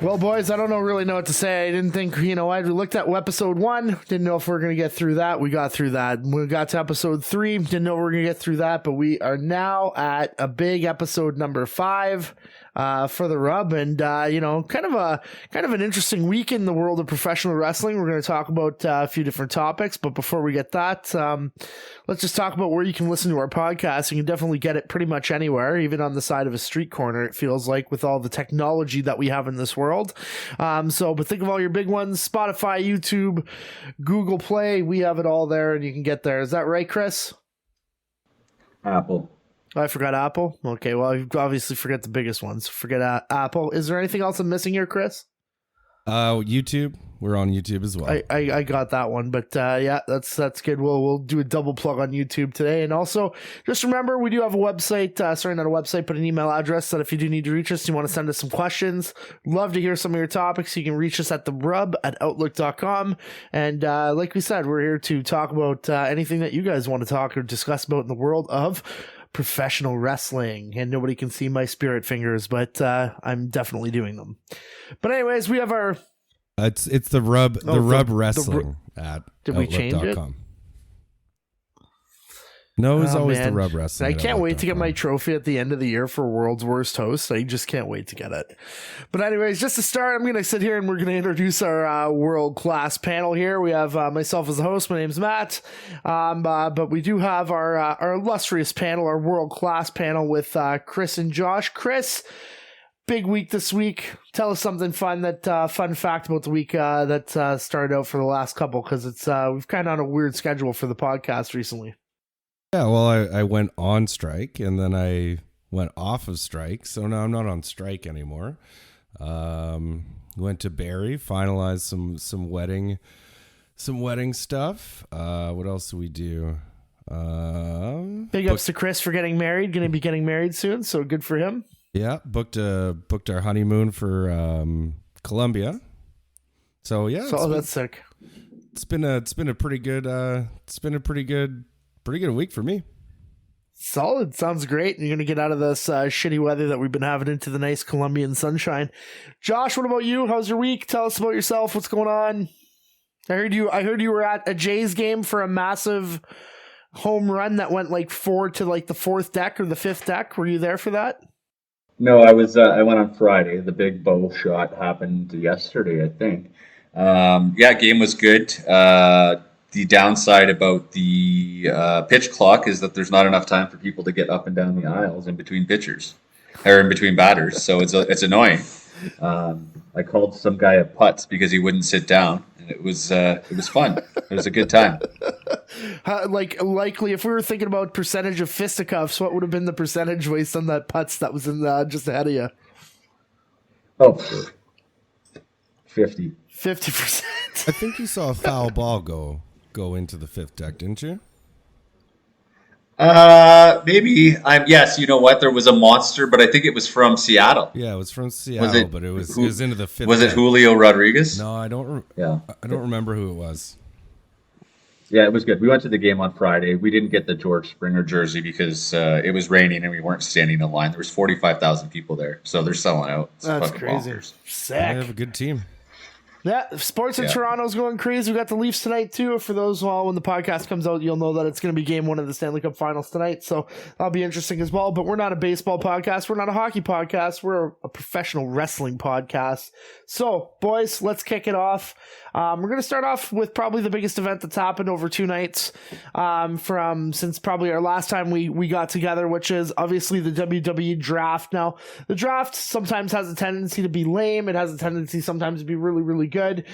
Well, boys, I don't really know what to say. I didn't think, I looked at episode 1, didn't know if we were going to get through that. We got through that. We got to episode 3, didn't know we were going to get through that, but we are now at a big episode number 5 for the Rub, and kind of an interesting week in the world of professional wrestling. We're going to talk about a few different topics, but before we get that, let's just talk about where you can listen to our podcast. You can definitely get it pretty much anywhere, even on the side of a street corner, it feels like, with all the technology that we have in this world. But think of all your big ones: Spotify, YouTube, Google Play. We have it all there, and you can get there. Is that right, Chris? Apple. I forgot Apple. Okay, well, you obviously forget the biggest ones. Forget Apple. Is there anything else I'm missing here, Chris? YouTube. We're on YouTube as well. I got that one, but yeah, that's good. We'll do a double plug on YouTube today, and also just remember we do have a website. Sorry, not a website, but an email address that if you do need to reach us, you want to send us some questions. Love to hear some of your topics. You can reach us at therub@outlook.com, and like we said, we're here to talk about anything that you guys want to talk or discuss about in the world of professional wrestling. And nobody can see my spirit fingers, but I'm definitely doing them. But anyways, we have our it's the Rub Rub Wrestling at did we change it? No, it's always the Rub Wrestling. I can't wait to get my trophy at the end of the year for World's Worst Host. I just can't wait to get it. But anyways, just to start, I'm going to sit here and we're going to introduce our world-class panel here. We have myself as the host. My name's Matt. But we do have our illustrious panel, our world-class panel with Chris and Josh. Chris, big week this week. Tell us something fun fun fact about the week that started out for the last couple, because it's we've kind of on a weird schedule for the podcast recently. Yeah, well, I went on strike and then I went off of strike, so now I'm not on strike anymore. Went to Barrie, finalized some wedding stuff. What else do we do? Big ups to Chris for getting married. Going to be getting married soon, so good for him. Yeah, booked our honeymoon for Colombia. So yeah, that's sick. It's been a pretty good week for me. Solid. Sounds great. You're going to get out of this shitty weather that we've been having into the nice Colombian sunshine. Josh, what about you? How's your week? Tell us about yourself. What's going on? I heard you were at a Jays game for a massive home run that went like 4 to like the 4th deck or the 5th deck. Were you there for that? No, I was. I went on Friday. The big bow shot happened yesterday, I think. Game was good. The downside about the pitch clock is that there's not enough time for people to get up and down the aisles in between pitchers or in between batters. So it's annoying. I called some guy a putz because he wouldn't sit down, and it was fun. It was a good time. Likely, if we were thinking about percentage of fisticuffs, what would have been the percentage based on that putz that was in just ahead of you? Oh, 50%. I think you saw a foul ball go into the 5th deck, didn't you? Maybe. Yes, you know what? There was a monster, but I think it was from Seattle. Yeah, it was from Seattle, but it was into the 5th Was it deck. Julio Rodriguez? No, I don't remember who it was. Yeah, it was good. We went to the game on Friday. We didn't get the George Springer jersey because it was raining and we weren't standing in line. There was 45,000 people there, so they're selling out. It's That's crazy. Bonkers. Sick. They have a good team. Yeah, sports in Toronto's going crazy. We got the Leafs tonight too. For those, when the podcast comes out, you'll know that it's going to be game 1 of the Stanley Cup Finals tonight. So that'll be interesting as well. But we're not a baseball podcast. We're not a hockey podcast. We're a professional wrestling podcast. So, boys, let's kick it off. We're going to start off with probably the biggest event that's happened over 2 nights since probably our last time we got together, which is obviously the WWE draft. Now, the draft sometimes has a tendency to be lame. It has a tendency sometimes to be really, really good.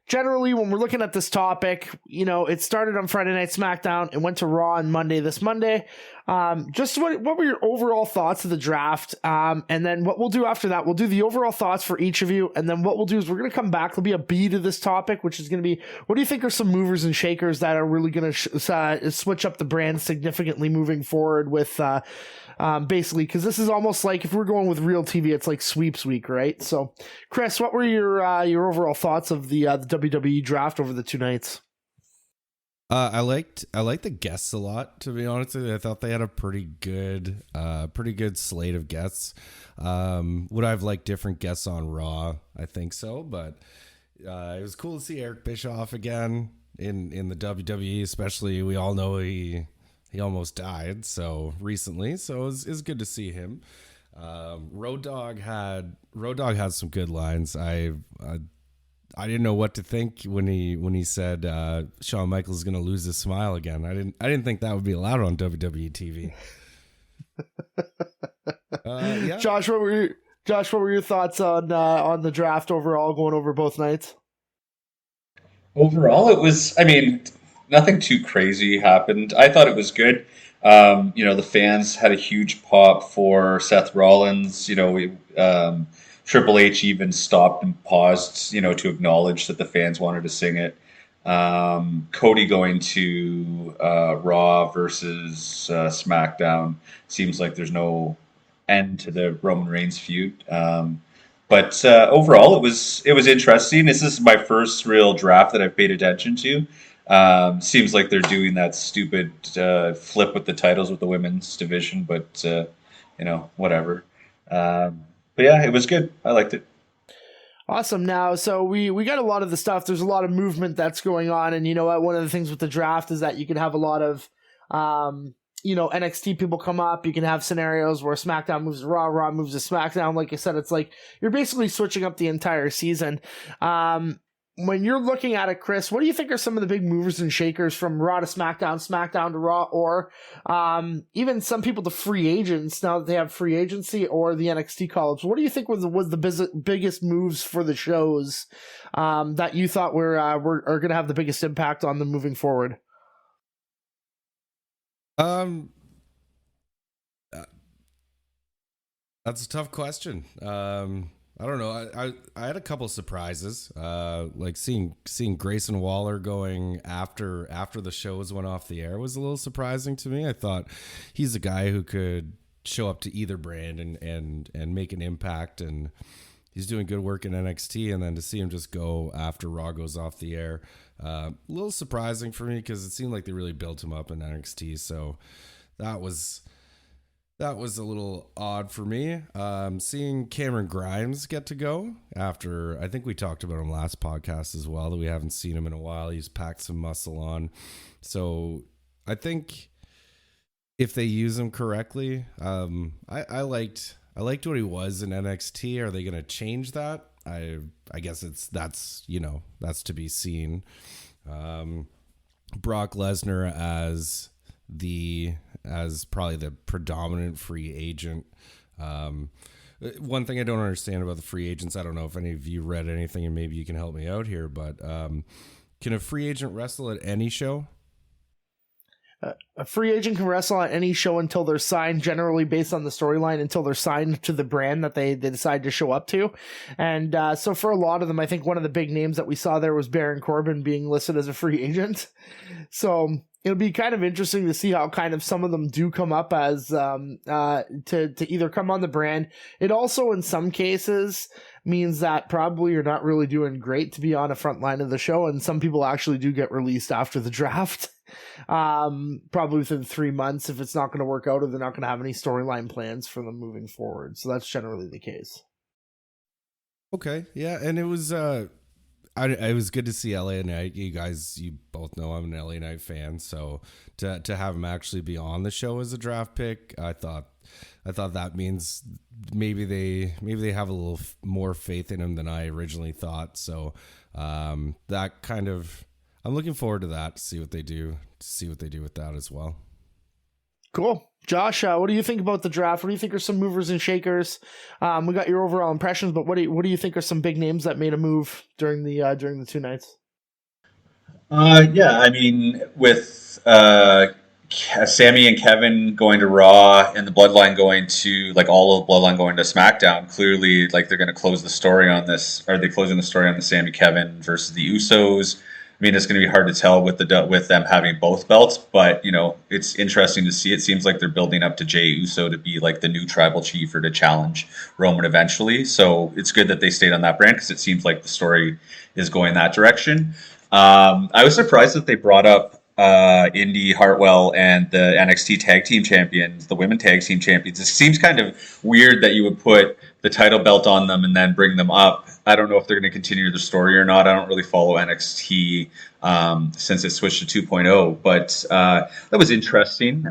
Generally, when we're looking at this topic, it started on Friday Night SmackDown. It went to Raw on this Monday. Just what were your overall thoughts of the draft? And then what we'll do after that, we'll do the overall thoughts for each of you. And then what we'll do is we're going to come back. There'll be a B to this topic, which is going to be, what do you think are some movers and shakers that are really going to switch up the brand significantly moving forward with, basically, because this is almost like if we're going with real TV, it's like sweeps week, right? So, Chris, what were your overall thoughts of the WWE draft over the 2 nights? I liked the guests a lot, to be honest with you. I thought they had a pretty good slate of guests. Would I have liked different guests on Raw? I think so, but it was cool to see Eric Bischoff again in the WWE, especially we all know he almost died so recently, so it was good to see him. Road Dogg had some good lines. I didn't know what to think when he said Shawn Michaels is going to lose his smile again. I didn't think that would be allowed on WWE TV. Yeah. Josh, what were your thoughts on the draft overall, going over both nights? Overall, it was, I mean, nothing too crazy happened. I thought it was good. The fans had a huge pop for Seth Rollins. Triple H even stopped and paused, to acknowledge that the fans wanted to sing it. Cody going to Raw versus SmackDown seems like there's no end to the Roman Reigns feud. But overall, it was interesting. This is my first real draft that I've paid attention to. Seems like they're doing that stupid flip with the titles with the women's division, but whatever. But yeah, it was good. I liked it. Awesome. Now, so we got a lot of the stuff. There's a lot of movement that's going on, and you know what? One of the things with the draft is that you can have a lot of NXT people come up. You can have scenarios where SmackDown moves to Raw, Raw moves to SmackDown. Like I said, it's like you're basically switching up the entire season. When you're looking at it, Chris, what do you think are some of the big movers and shakers from Raw to SmackDown, SmackDown to Raw, or even some people to free agents now that they have free agency, or the NXT call-ups? What do you think was the biggest moves for the shows that you thought are going to have the biggest impact on them moving forward? That's a tough question. I don't know. I had a couple surprises. Like seeing Grayson Waller going after the shows went off the air was a little surprising to me. I thought he's a guy who could show up to either brand and make an impact, and he's doing good work in NXT. And then to see him just go after Raw goes off the air, a little surprising for me because it seemed like they really built him up in NXT. So that was a little odd for me. Seeing Cameron Grimes get to go after, I think we talked about him last podcast as well, that we haven't seen him in a while. He's packed some muscle on. So I think if they use him correctly, I liked what he was in NXT. Are they going to change that? I guess that's to be seen. Brock Lesnar as probably the predominant free agent. One thing I don't understand about the free agents, I don't know if any of you read anything and maybe you can help me out here, but can a free agent wrestle at any show? A free agent can wrestle on any show until they're signed, generally based on the storyline, until they're signed to the brand that they decide to show up to. And so for a lot of them, I think one of the big names that we saw there was Baron Corbin being listed as a free agent. So it'll be kind of interesting to see how kind of some of them do come up as to either come on the brand. It also, in some cases, means that probably you're not really doing great to be on a front line of the show, and some people actually do get released after the draft. Probably within 3 months if it's not going to work out, or they're not going to have any storyline plans for them moving forward. So that's generally the case. Okay, yeah, and it was it was good to see LA Knight. You guys, you both know I'm an LA Knight fan, so to have him actually be on the show as a draft pick, I thought that means maybe they have a little more faith in him than I originally thought. So that kind of, I'm looking forward to that, to see what they do with that as well. Cool. Josh, what do you think about the draft? What do you think are some movers and shakers? We got your overall impressions, but what do you think are some big names that made a move during the 2 nights? Yeah, I mean, with Sammy and Kevin going to Raw and the Bloodline going to, like, all of Bloodline going to SmackDown, clearly, like, they're going to close the story on this. Are they closing the story on the Sammy Kevin versus the Usos? I mean, it's going to be hard to tell with them having both belts, but it's interesting to see. It seems like they're building up to Jey Uso to be like the new tribal chief or to challenge Roman eventually. So it's good that they stayed on that brand because it seems like the story is going that direction. I was surprised that they brought up Indy Hartwell and the NXT Tag Team Champions, the Women Tag Team Champions. It seems kind of weird that you would put the title belt on them and then bring them up. I don't know if they're going to continue the story or not. I don't really follow NXT since it switched to 2.0, but that was interesting.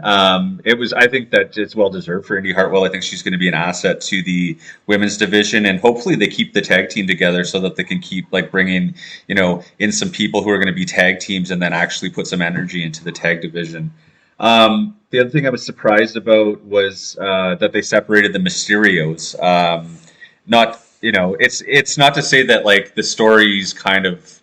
It was, I think that it's well deserved for Indy Hartwell. I think she's going to be an asset to the women's division, and hopefully they keep the tag team together so that they can keep like bringing, in some people who are going to be tag teams and then actually put some energy into the tag division. The other thing I was surprised about was that they separated the Mysterios. Not, it's not to say that like the story's kind of,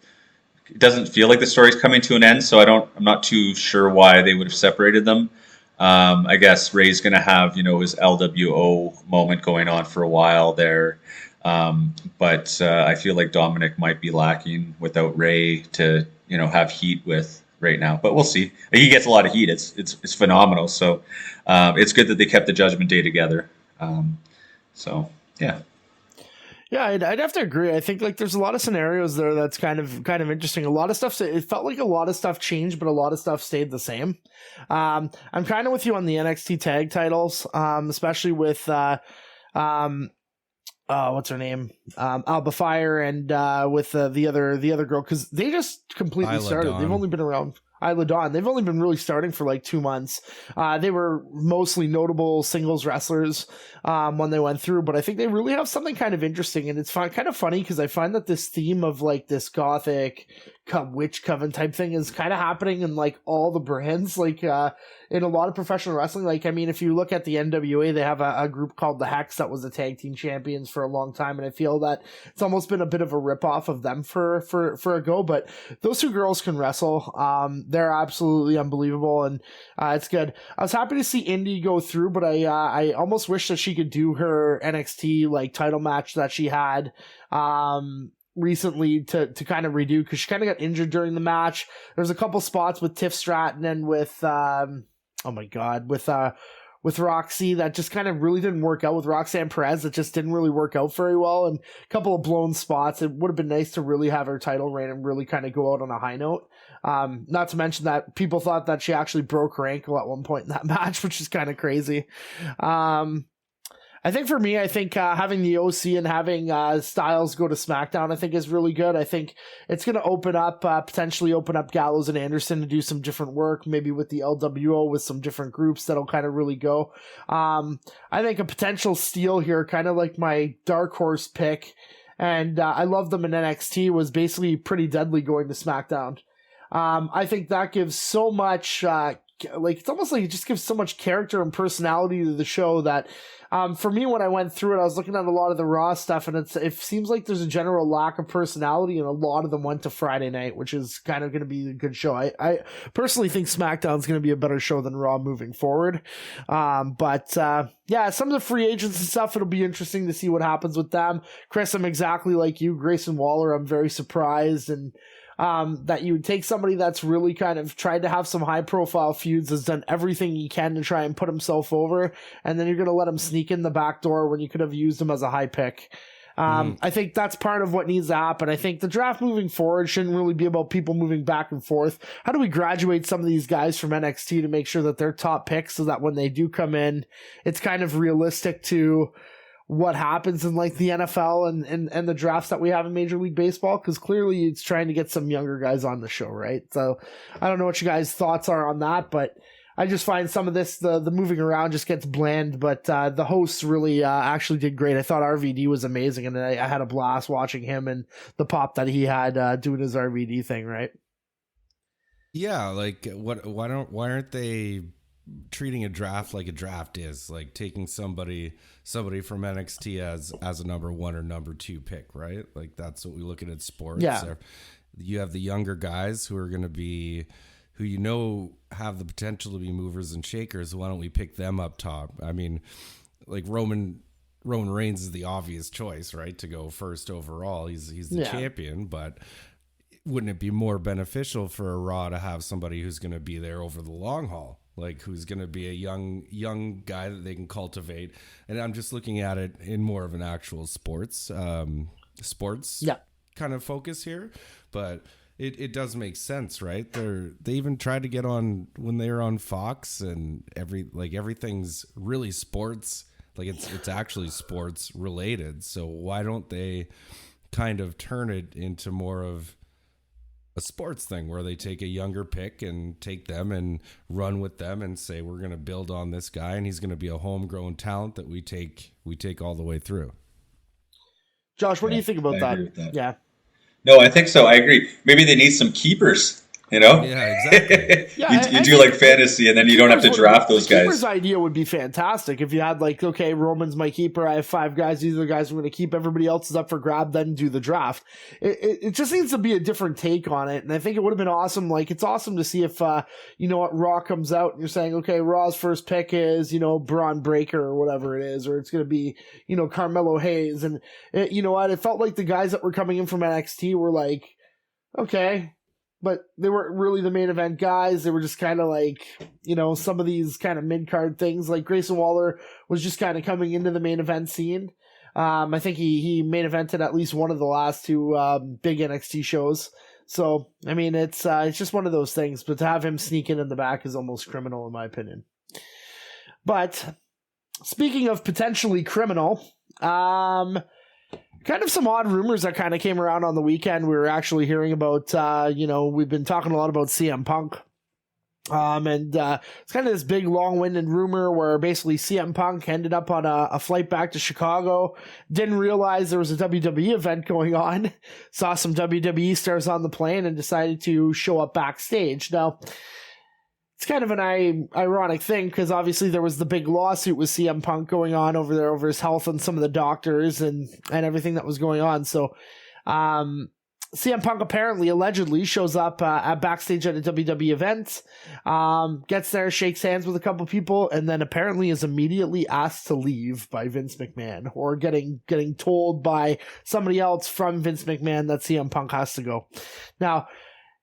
it doesn't feel like the story's coming to an end, so I'm not too sure why they would have separated them. I guess Ray's going to have, his LWO moment going on for a while there. But I feel like Dominic might be lacking without Ray to, have heat with right now. But we'll see. He gets a lot of heat. It's phenomenal. So it's good that they kept the Judgment Day together. So yeah. Yeah, I'd have to agree. I think like there's a lot of scenarios there that's kind of interesting. A lot of stuff. It felt like a lot of stuff changed, but a lot of stuff stayed the same. I'm kind of with you on the NXT tag titles, especially with what's her name, Alba Fire, and with the other girl, because they just completely Isla started. Dawn. They've only been around. Isla Dawn. They've only been really starting for like 2 months. They were mostly notable singles wrestlers when they went through, but I think they really have something kind of interesting, and it's kind of funny because I find that this theme of like this gothic witch coven type thing is kind of happening in like all the brands, like in a lot of professional wrestling. Like, I mean, if you look at the NWA, they have a group called the Hex that was the tag team champions for a long time, and I feel that it's almost been a bit of a ripoff of them for a go. But those two girls can wrestle. They're absolutely unbelievable, and it's good. I was happy to see Indy go through, but I almost wish that she could do her NXT like title match that she had recently to kind of redo, because she kind of got injured during the match. There's a couple spots with Tiff Stratton and with with Roxy that just kind of really didn't work out, with Roxanne Perez. It just didn't really work out very well, and a couple of blown spots. It would have been nice to really have her title reign and really kind of go out on a high note. Not to mention that people thought that she actually broke her ankle at one point in that match, which is kind of crazy. I think for me, having the OC and having Styles go to SmackDown, I think is really good. I think it's going to potentially open up Gallows and Anderson to do some different work, maybe with the LWO, with some different groups that'll kind of really go. I think a potential steal here, kind of like my dark horse pick, and I love them in NXT, was basically Pretty Deadly going to SmackDown. I think that gives so much, it's almost like it just gives so much character and personality to the show that, for me, when I went through it, I was looking at a lot of the Raw stuff, and it seems like there's a general lack of personality, and a lot of them went to Friday night, which is kind of going to be a good show. I personally think SmackDown's going to be a better show than Raw moving forward. But some of the free agents and stuff, it'll be interesting to see what happens with them. Chris, I'm exactly like you. Grayson Waller, I'm very surprised, and that you would take somebody that's really kind of tried to have some high profile feuds, has done everything he can to try and put himself over, and then you're going to let him sneak in the back door when you could have used him as a high pick. I think that's part of what needs to happen. I think the draft moving forward shouldn't really be about people moving back and forth. How do we graduate some of these guys from NXT to make sure that they're top picks, so that when they do come in, it's kind of realistic to what happens in like the NFL and the drafts that we have in Major League Baseball, because clearly it's trying to get some younger guys on the show, right? So I don't know what you guys' thoughts are on that, but I just find some of this, the moving around just gets bland, but the hosts really actually did great. I thought RVD was amazing, and I had a blast watching him and the pop that he had doing his RVD thing, right? Yeah, like why aren't they treating a draft like a draft is, like taking somebody from NXT as a number 1 or number 2 pick, right? Like that's what we look at sports. Yeah. You have the younger guys who are going to be, who have the potential to be movers and shakers. Why don't we pick them up top? I mean, like Roman Reigns is the obvious choice, right, to go first overall. He's the champion, but wouldn't it be more beneficial for a Raw to have somebody who's going to be there over the long haul? Like who's going to be a young guy that they can cultivate. And I'm just looking at it in more of an actual sports kind of focus here. But it does make sense, right? They even tried to get on when they were on Fox, and everything's really sports. Like it's actually sports related. So why don't they kind of turn it into more of a sports thing where they take a younger pick and take them and run with them and say, we're going to build on this guy and he's going to be a homegrown talent that we take all the way through. Josh, what do you think about I agree with that. Yeah. No, I think so. I agree. Maybe they need some keepers. Yeah, exactly. you do like fantasy, and then you don't have to draft those guys. Keeper's idea would be fantastic if you had okay, Roman's my keeper. I have 5 guys. These are the guys I'm going to keep. Everybody else is up for grab. Then do the draft. It just needs to be a different take on it, and I think it would have been awesome. It's awesome to see if Raw comes out and you're saying, okay, Raw's first pick is Braun Breaker or whatever it is, or it's going to be Carmelo Hayes, and it felt like the guys that were coming in from NXT were like, okay. But they weren't really the main event guys. They were just kind of some of these kind of mid-card things. Like Grayson Waller was just kind of coming into the main event scene. I think he main evented at least one of the last 2 big NXT shows. So, I mean, it's just one of those things. But to have him sneak in the back is almost criminal, in my opinion. But speaking of potentially criminal, kind of some odd rumors that kind of came around on the weekend. We were actually hearing about, we've been talking a lot about CM Punk. And it's kind of this big long-winded rumor where basically CM Punk ended up on a flight back to Chicago, didn't realize there was a WWE event going on, saw some WWE stars on the plane and decided to show up backstage. Now, it's kind of an ironic thing because obviously there was the big lawsuit with CM Punk going on over there over his health and some of the doctors and everything that was going on. So CM Punk allegedly shows up at backstage at a WWE event, gets there, shakes hands with a couple people, and then apparently is immediately asked to leave by Vince McMahon, or getting told by somebody else from Vince McMahon that CM Punk has to go. Now,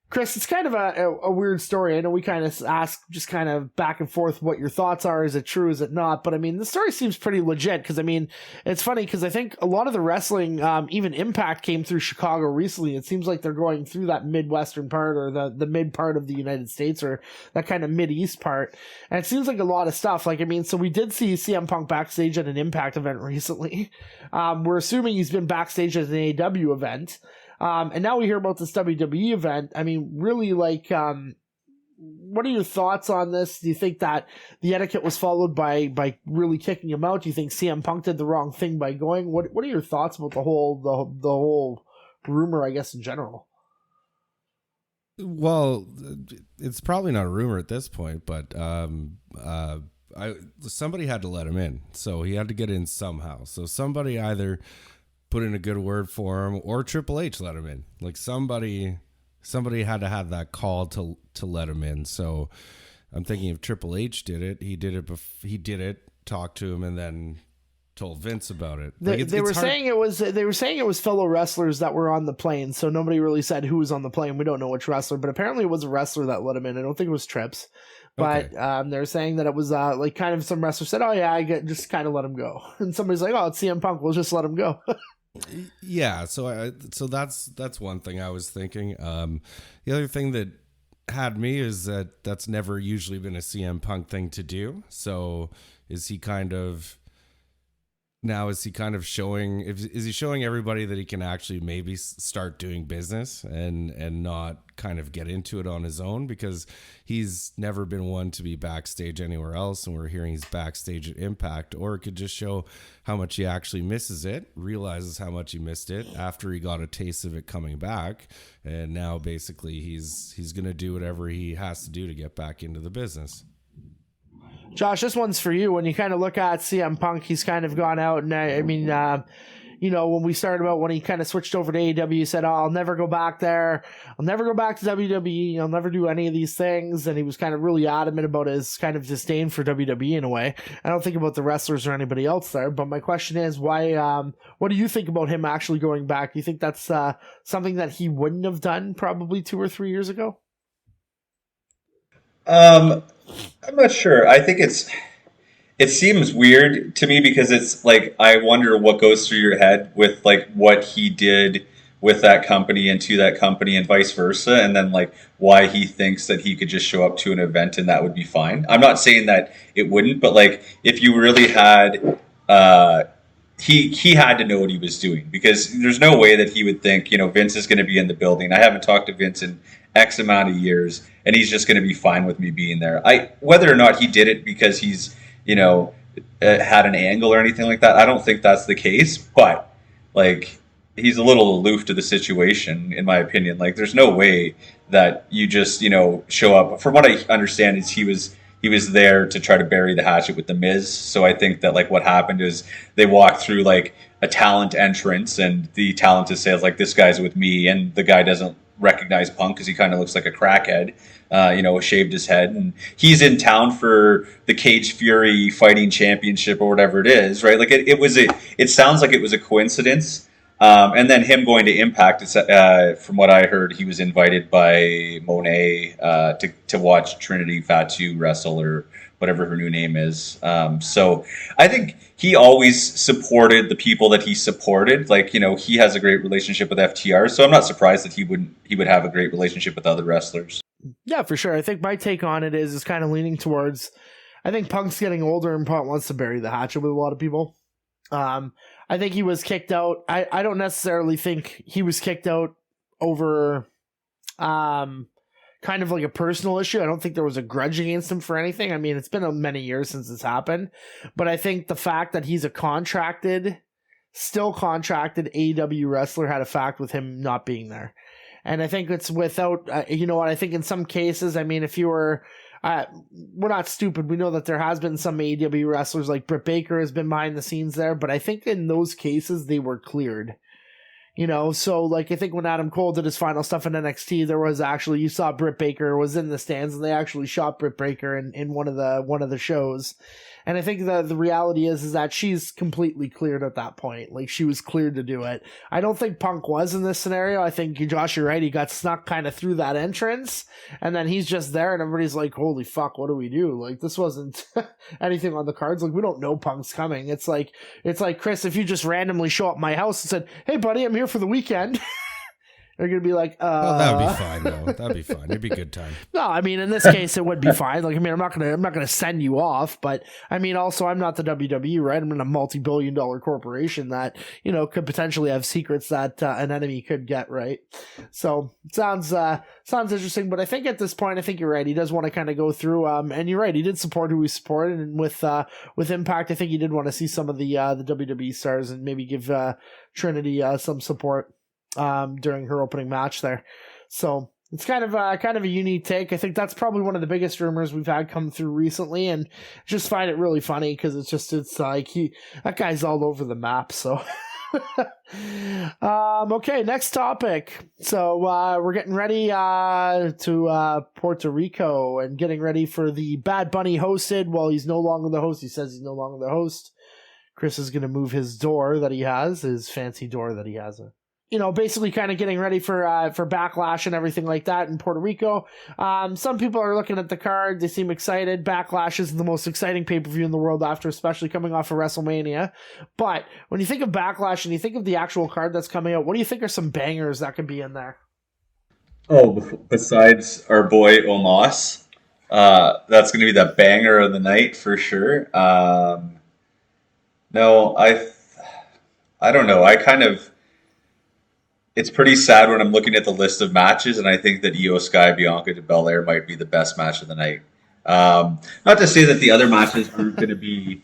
Chris, it's kind of a weird story. I know we kind of ask just kind of back and forth what your thoughts are. Is it true? Is it not? But I mean, the story seems pretty legit because I mean, it's funny because I think a lot of the wrestling, even Impact came through Chicago recently. It seems like they're going through that Midwestern part or the mid part of the United States or that kind of Mid-East part. And it seems like a lot of stuff. So we did see CM Punk backstage at an Impact event recently. We're assuming he's been backstage at an AEW event. And now we hear about this WWE event. I mean, really, what are your thoughts on this? Do you think that the etiquette was followed by really kicking him out? Do you think CM Punk did the wrong thing by going? What are your thoughts about the whole rumor, I guess, in general? Well, it's probably not a rumor at this point, but somebody had to let him in, so he had to get in somehow. So somebody either put in a good word for him, or Triple H let him in. Somebody had to have that call to let him in. So I'm thinking if Triple H did it, he did it, talked to him, and then told Vince about it. They were saying it was fellow wrestlers that were on the plane. So nobody really said who was on the plane. We don't know which wrestler, but apparently it was a wrestler that let him in. I don't think it was Trips. But okay. They're saying that it was kind of some wrestler said, "Oh yeah, just kind of let him go," and somebody's like, "Oh, it's CM Punk. We'll just let him go." Yeah, so that's one thing I was thinking. The other thing that had me is that's never usually been a CM Punk thing to do. So is he kind of showing? Is he showing everybody that he can actually maybe start doing business and not kind of get into it on his own, because he's never been one to be backstage anywhere else, and we're hearing he's backstage at Impact. Or it could just show how much he actually misses it, realizes how much he missed it after he got a taste of it coming back, and now basically he's gonna do whatever he has to do to get back into the business. Josh, this one's for you. When you kind of look at CM Punk, he's kind of gone out, and I mean, when we started about when he kind of switched over to AEW, he said, "Oh, I'll never go back there. I'll never go back to WWE. I'll never do any of these things." And he was kind of really adamant about his kind of disdain for WWE in a way. I don't think about the wrestlers or anybody else there, but my question is, why? What do you think about him actually going back? Do you think that's something that he wouldn't have done probably 2 or 3 years ago? I'm not sure. I think it seems weird to me because it's like, I wonder what goes through your head with what he did with that company and to that company and vice versa, and then like why he thinks that he could just show up to an event and that would be fine. I'm not saying that it wouldn't, but like if you really had he had to know what he was doing, because there's no way that he would think, Vince is going to be in the building. I haven't talked to Vince in X amount of years, and he's just going to be fine with me being there. Whether or not he did it because he's, had an angle or anything like that, I don't think that's the case. But like, he's a little aloof to the situation, in my opinion. Like, there's no way that you just, show up. From what I understand, is he was there to try to bury the hatchet with the Miz. So I think that like what happened is they walked through like a talent entrance, and the talent just says like, this guy's with me, and the guy doesn't recognize Punk because he kind of looks like a crackhead, shaved his head, and he's in town for the Cage Fury Fighting Championship or whatever it is, right? Like it sounds like it was a coincidence. And then him going to Impact, from what I heard, he was invited by Monet to watch Trinity Fatu wrestle, or whatever her new name is. So I think he always supported the people that he supported. Like, he has a great relationship with FTR, so I'm not surprised that he would have a great relationship with other wrestlers. Yeah, for sure. I think my take on it is kind of leaning towards, I think Punk's getting older and Punk wants to bury the hatchet with a lot of people. I think he was kicked out. I don't necessarily think he was kicked out over kind of like a personal issue. I don't think there was a grudge against him for anything. I mean, it's been many years since it's happened, but I think the fact that he's still contracted AEW wrestler had a fact with him not being there. And I think it's without, I think in some cases, I mean, if you were, we're not stupid. We know that there has been some AEW wrestlers, like Britt Baker has been behind the scenes there, but I think in those cases they were cleared. So like I think when Adam Cole did his final stuff in NXT, there was actually, you saw Britt Baker was in the stands, and they actually shot Britt Baker in one of the shows. And I think the reality is that she's completely cleared at that point. Like, she was cleared to do it. I don't think Punk was in this scenario. I think, Josh, you're right. He got snuck kind of through that entrance, and then he's just there, and everybody's like, holy fuck, what do we do? Like, this wasn't anything on the cards. Like, we don't know Punk's coming. It's like, Chris, if you just randomly show up at my house and said, hey, buddy, I'm here for the weekend. They're going to be like, Well, that would be fine, though. That'd be fine. It'd be a good time. No, I mean, in this case, it would be fine. Like, I mean, I'm not gonna send you off, but I mean, also, I'm not the WWE, right? I'm in a multi-billion-dollar corporation that, could potentially have secrets that an enemy could get, right? So, sounds interesting, but I think at this point, I think you're right. He does want to kind of go through, and you're right. He did support who he supported, and with Impact, I think he did want to see some of the WWE stars and maybe give Trinity some support during her opening match there. So it's kind of a unique take. I think that's probably one of the biggest rumors we've had come through recently, and just find it really funny because it's like that guy's all over the map. So okay, next topic. So we're getting ready to Puerto Rico and getting ready for the Bad Bunny hosted. Well, he's no longer the host. He says he's no longer the host. Chris is going to move his door that he has, his fancy door that he has. Basically kind of getting ready for Backlash and everything like that in Puerto Rico. Some people are looking at the card. They seem excited. Backlash is the most exciting pay-per-view in the world especially coming off of WrestleMania. But when you think of Backlash and you think of the actual card that's coming out, what do you think are some bangers that could be in there? Oh, besides our boy Omos, that's going to be the banger of the night for sure. No, I don't know. It's pretty sad when I'm looking at the list of matches, and I think that Io Sky Bianca Belair might be the best match of the night. Not to say that the other matches aren't going to be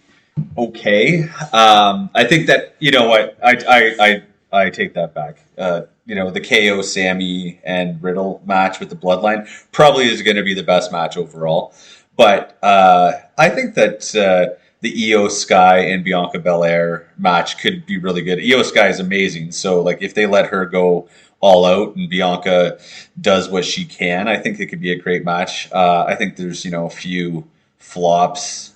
okay. I think that, what, I take that back. The KO Sammy and Riddle match with the Bloodline probably is going to be the best match overall. But I think that the Io Sky and Bianca Belair match could be really good. Io Sky is amazing, so like if they let her go all out and Bianca does what she can, I think it could be a great match. I think there's a few flops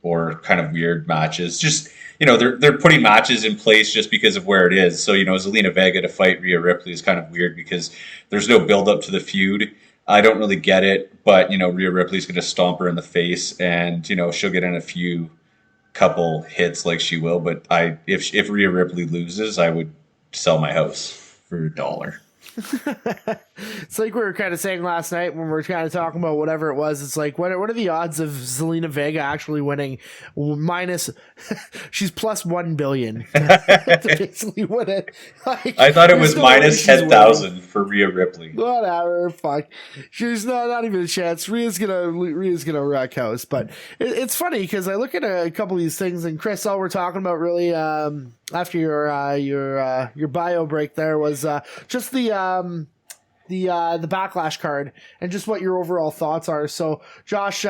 or kind of weird matches. Just they're putting matches in place just because of where it is. So Zelina Vega to fight Rhea Ripley is kind of weird because there's no build up to the feud. I don't really get it, but Rhea Ripley's going to stomp her in the face, and she'll get in a couple hits like she will. But if Rhea Ripley loses, I would sell my house. for $1. It's like we were kind of saying last night when we were kind of talking about whatever it was. It's like, what are the odds of Zelina Vega actually winning? Minus, she's plus 1 billion to basically win it. Like, I thought it was no minus 10,000 for Rhea Ripley. Whatever, fuck. She's not even a chance. Rhea's gonna wreck house. But it's funny because I look at a couple of these things, and Chris, all we're talking about really after your bio break there was just the Backlash card and just what your overall thoughts are. So Josh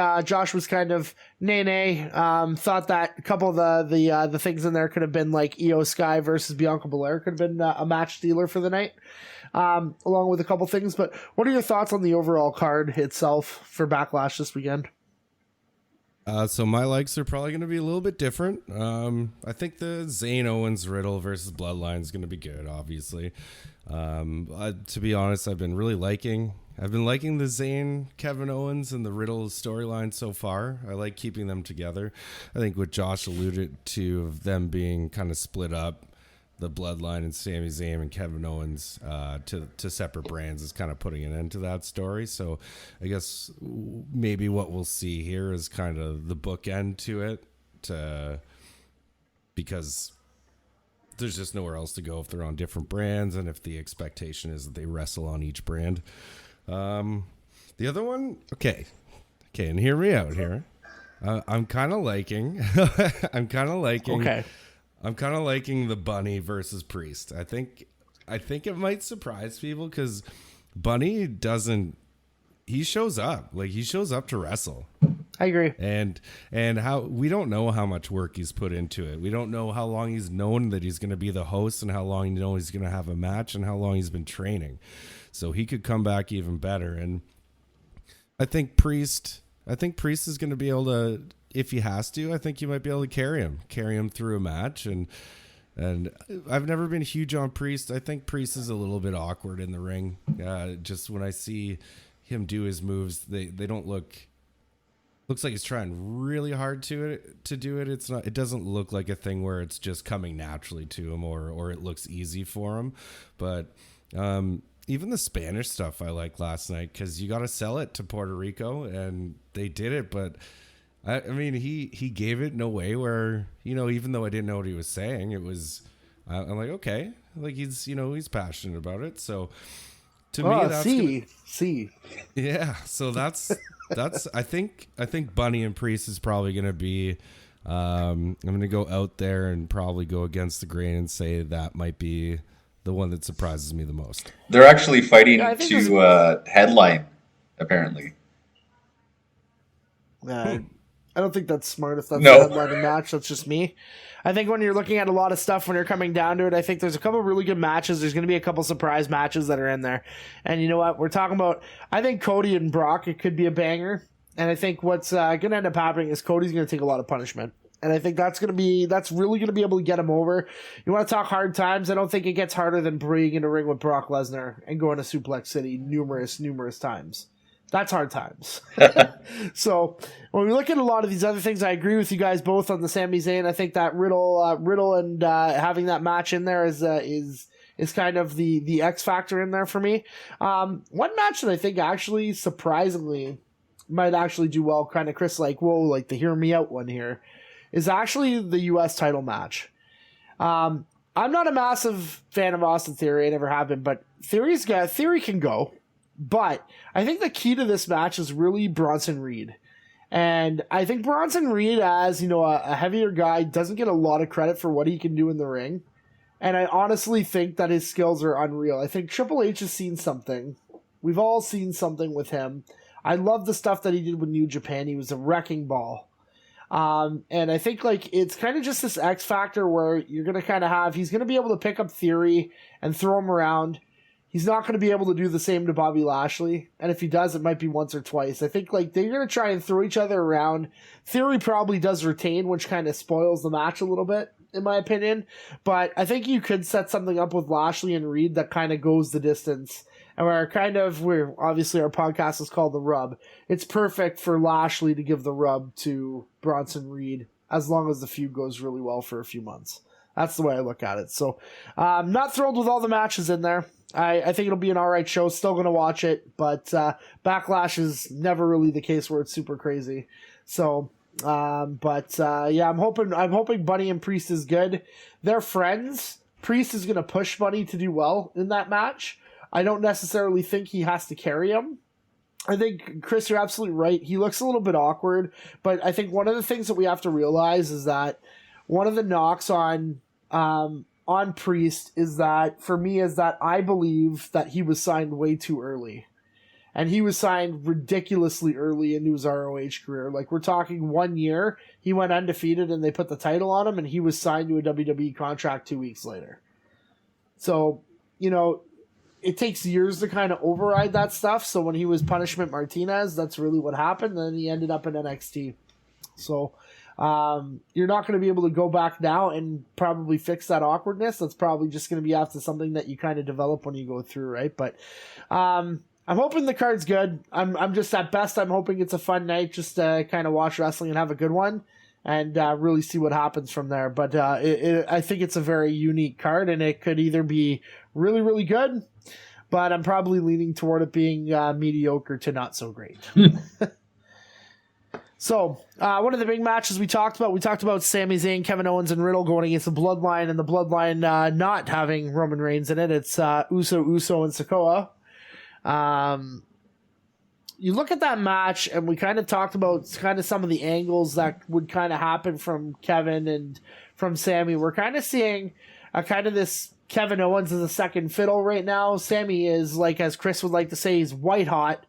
was kind of nay. Thought that a couple of the things in there could have been like Io Sky versus Bianca Belair could have been a match stealer for the night, along with a couple things. But what are your thoughts on the overall card itself for Backlash this weekend? So my likes are probably going to be a little bit different. I think the Zayn Owens Riddle versus Bloodline is going to be good, obviously. To be honest, I've been liking the Zayn, Kevin Owens, and the Riddle storyline so far. I like keeping them together. I think what Josh alluded to of them being kind of split up, the Bloodline and Sami Zayn and Kevin Owens to separate brands is kind of putting an end to that story. So I guess maybe what we'll see here is kind of the bookend to it, because there's just nowhere else to go if they're on different brands and if the expectation is that they wrestle on each brand. The other one, okay, and hear me out here. I'm kind of liking Okay. I'm kind of liking the Bunny versus Priest. I think it might surprise people because Bunny he shows up to wrestle. I agree. And how we don't know how much work he's put into it. We don't know how long he's known that he's going to be the host and how long he's going to have a match and how long he's been training. So he could come back even better. And I think Priest is going to be able to, if he has to, I think he might be able to carry him through a match. And I've never been huge on Priest. I think Priest is a little bit awkward in the ring. Just when I see him do his moves, they don't looks like he's trying really hard to do it. It doesn't look like a thing where it's just coming naturally to him or it looks easy for him. But even the Spanish stuff I liked last night, because you got to sell it to Puerto Rico, and they did it. But I mean, he gave it in a way where, even though I didn't know what he was saying, it was, I'm like, okay, like he's passionate about it. So to me, that's yeah. So that's I think Bunny and Priest is probably going to be, I'm going to go out there and probably go against the grain and say that might be the one that surprises me the most. They're actually fighting to headline, apparently. I don't think that's smart if that's the headlining match. That's just me. I think when you're looking at a lot of stuff, when you're coming down to it, I think there's a couple of really good matches. There's going to be a couple surprise matches that are in there. And you know what? We're talking about, I think Cody and Brock, it could be a banger. And I think what's going to end up happening is Cody's going to take a lot of punishment. And I think that's really going to be able to get him over. You want to talk hard times? I don't think it gets harder than being in a ring with Brock Lesnar and going to Suplex City numerous times. That's hard times. So when we look at a lot of these other things, I agree with you guys both on the Sami Zayn. I think that Riddle and having that match in there is kind of the X factor in there for me. One match that I think actually surprisingly might actually do well, kind of Chris, like the hear me out one here, is actually the U.S. title match. I'm not a massive fan of Austin Theory. I never have been, but Theory can go. But I think the key to this match is really Bronson Reed. And I think Bronson Reed, as a heavier guy, doesn't get a lot of credit for what he can do in the ring. And I honestly think that his skills are unreal. I think Triple H has seen something. We've all seen something with him. I love the stuff that he did with New Japan. He was a wrecking ball. And I think it's kind of just this X factor where you're going to kind of have, he's going to be able to pick up Theory and throw him around. He's not going to be able to do the same to Bobby Lashley. And if he does, it might be once or twice. I think they're going to try and throw each other around. Theory probably does retain, which kind of spoils the match a little bit, in my opinion. But I think you could set something up with Lashley and Reed that kind of goes the distance. And we're obviously our podcast is called The Rub. It's perfect for Lashley to give the rub to Bronson Reed as long as the feud goes really well for a few months. That's the way I look at it. So I'm not thrilled with all the matches in there. I think it'll be an all right show. Still going to watch it, but Backlash is never really the case where it's super crazy. So, yeah, I'm hoping Bunny and Priest is good. They're friends. Priest is going to push Bunny to do well in that match. I don't necessarily think he has to carry him. I think, Chris, you're absolutely right. He looks a little bit awkward, but I think one of the things that we have to realize is that one of the knocks on Priest is that, for me, is that I believe that he was signed way too early. And he was signed ridiculously early into his ROH career. Like, we're talking 1 year, he went undefeated and they put the title on him, and he was signed to a WWE contract 2 weeks later. So, it takes years to kind of override that stuff. So when he was Punishment Martinez, that's really what happened. Then he ended up in NXT. So you're not going to be able to go back now and probably fix that awkwardness. That's probably just going to be after something that you kind of develop when you go through, right? But I'm hoping the card's good. I'm just, at best, I'm hoping it's a fun night just to kind of watch wrestling and have a good one and really see what happens from there. But I think it's a very unique card, and it could either be really, really good, but I'm probably leaning toward it being mediocre to not so great. So, one of the big matches we talked about Sami Zayn, Kevin Owens, and Riddle going against the Bloodline, and the Bloodline not having Roman Reigns in it. It's Uso, and Sikoa. You look at that match, and we kind of talked about kind of some of the angles that would kind of happen from Kevin and from Sami. We're kind of seeing kind of this Kevin Owens is a second fiddle right now. Sami is, like, as Chris would like to say, he's white hot.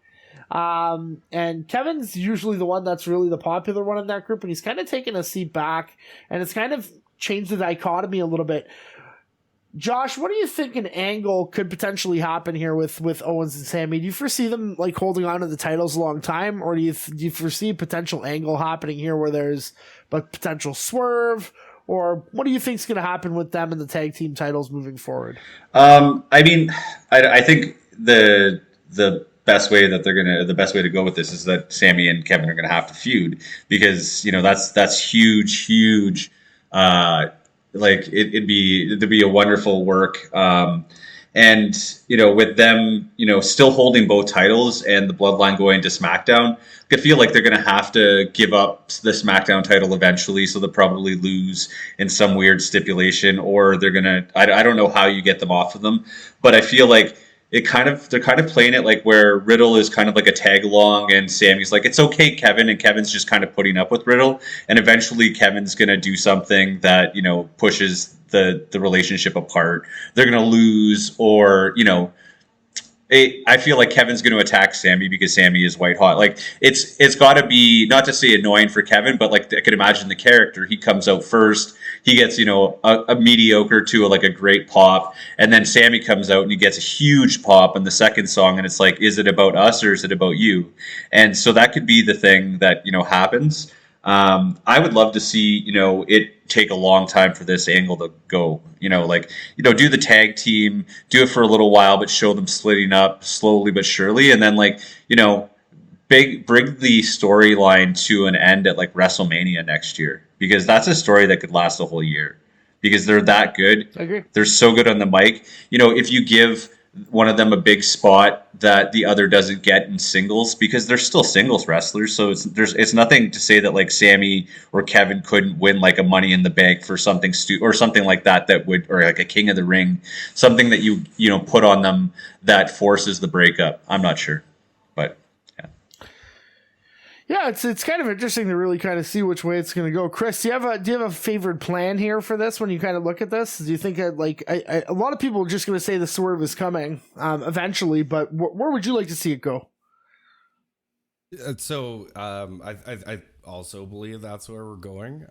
And Kevin's usually the one that's really the popular one in that group, and he's kind of taken a seat back, and it's kind of changed the dichotomy a little bit. Josh, what do you think an angle could potentially happen here with Owens and Sami? Do you foresee them, like, holding on to the titles a long time, or do you foresee a potential angle happening here where there's a potential swerve? Or what do you think is going to happen with them and the tag team titles moving forward? I mean, I think the best way to go with this is that Sami and Kevin are going to have to feud, because that's huge. Like it'd be a wonderful work. And with them, still holding both titles and the Bloodline going to SmackDown, I feel like they're going to have to give up the SmackDown title eventually. So they'll probably lose in some weird stipulation, or they're going to, I don't know how you get them off of them, but I feel like they're kind of playing it like where Riddle is kind of like a tag along, and Sammy's like, it's okay, Kevin, and Kevin's just kind of putting up with Riddle, and eventually Kevin's gonna do something that pushes the relationship apart. They're gonna lose, or I feel like Kevin's going to attack Sami because Sami is white hot. Like it's got to be, not to say annoying for Kevin, but like I could imagine the character. He comes out first, he gets a mediocre to a great pop, and then Sami comes out and he gets a huge pop in the second song, and it's like, is it about us or is it about you? And so that could be the thing that happens. I would love to see it take a long time for this angle to go. Do the tag team, do it for a little while, but show them splitting up slowly but surely, and then bring the storyline to an end at WrestleMania next year, because that's a story that could last a whole year, because they're that good. I agree. They're so good on the mic. If you give one of them a big spot that the other doesn't get in singles, because they're still singles wrestlers, so it's nothing to say that Sami or Kevin couldn't win a Money in the Bank for something or something like that would, or a King of the Ring, something that you put on them that forces the breakup. I'm not sure, but yeah, it's kind of interesting to really kind of see which way it's going to go. Chris, do you have a favored plan here for this when you kind of look at this? Do you think a lot of people are just going to say the swerve is coming eventually, but where would you like to see it go? So I also believe that's where we're going.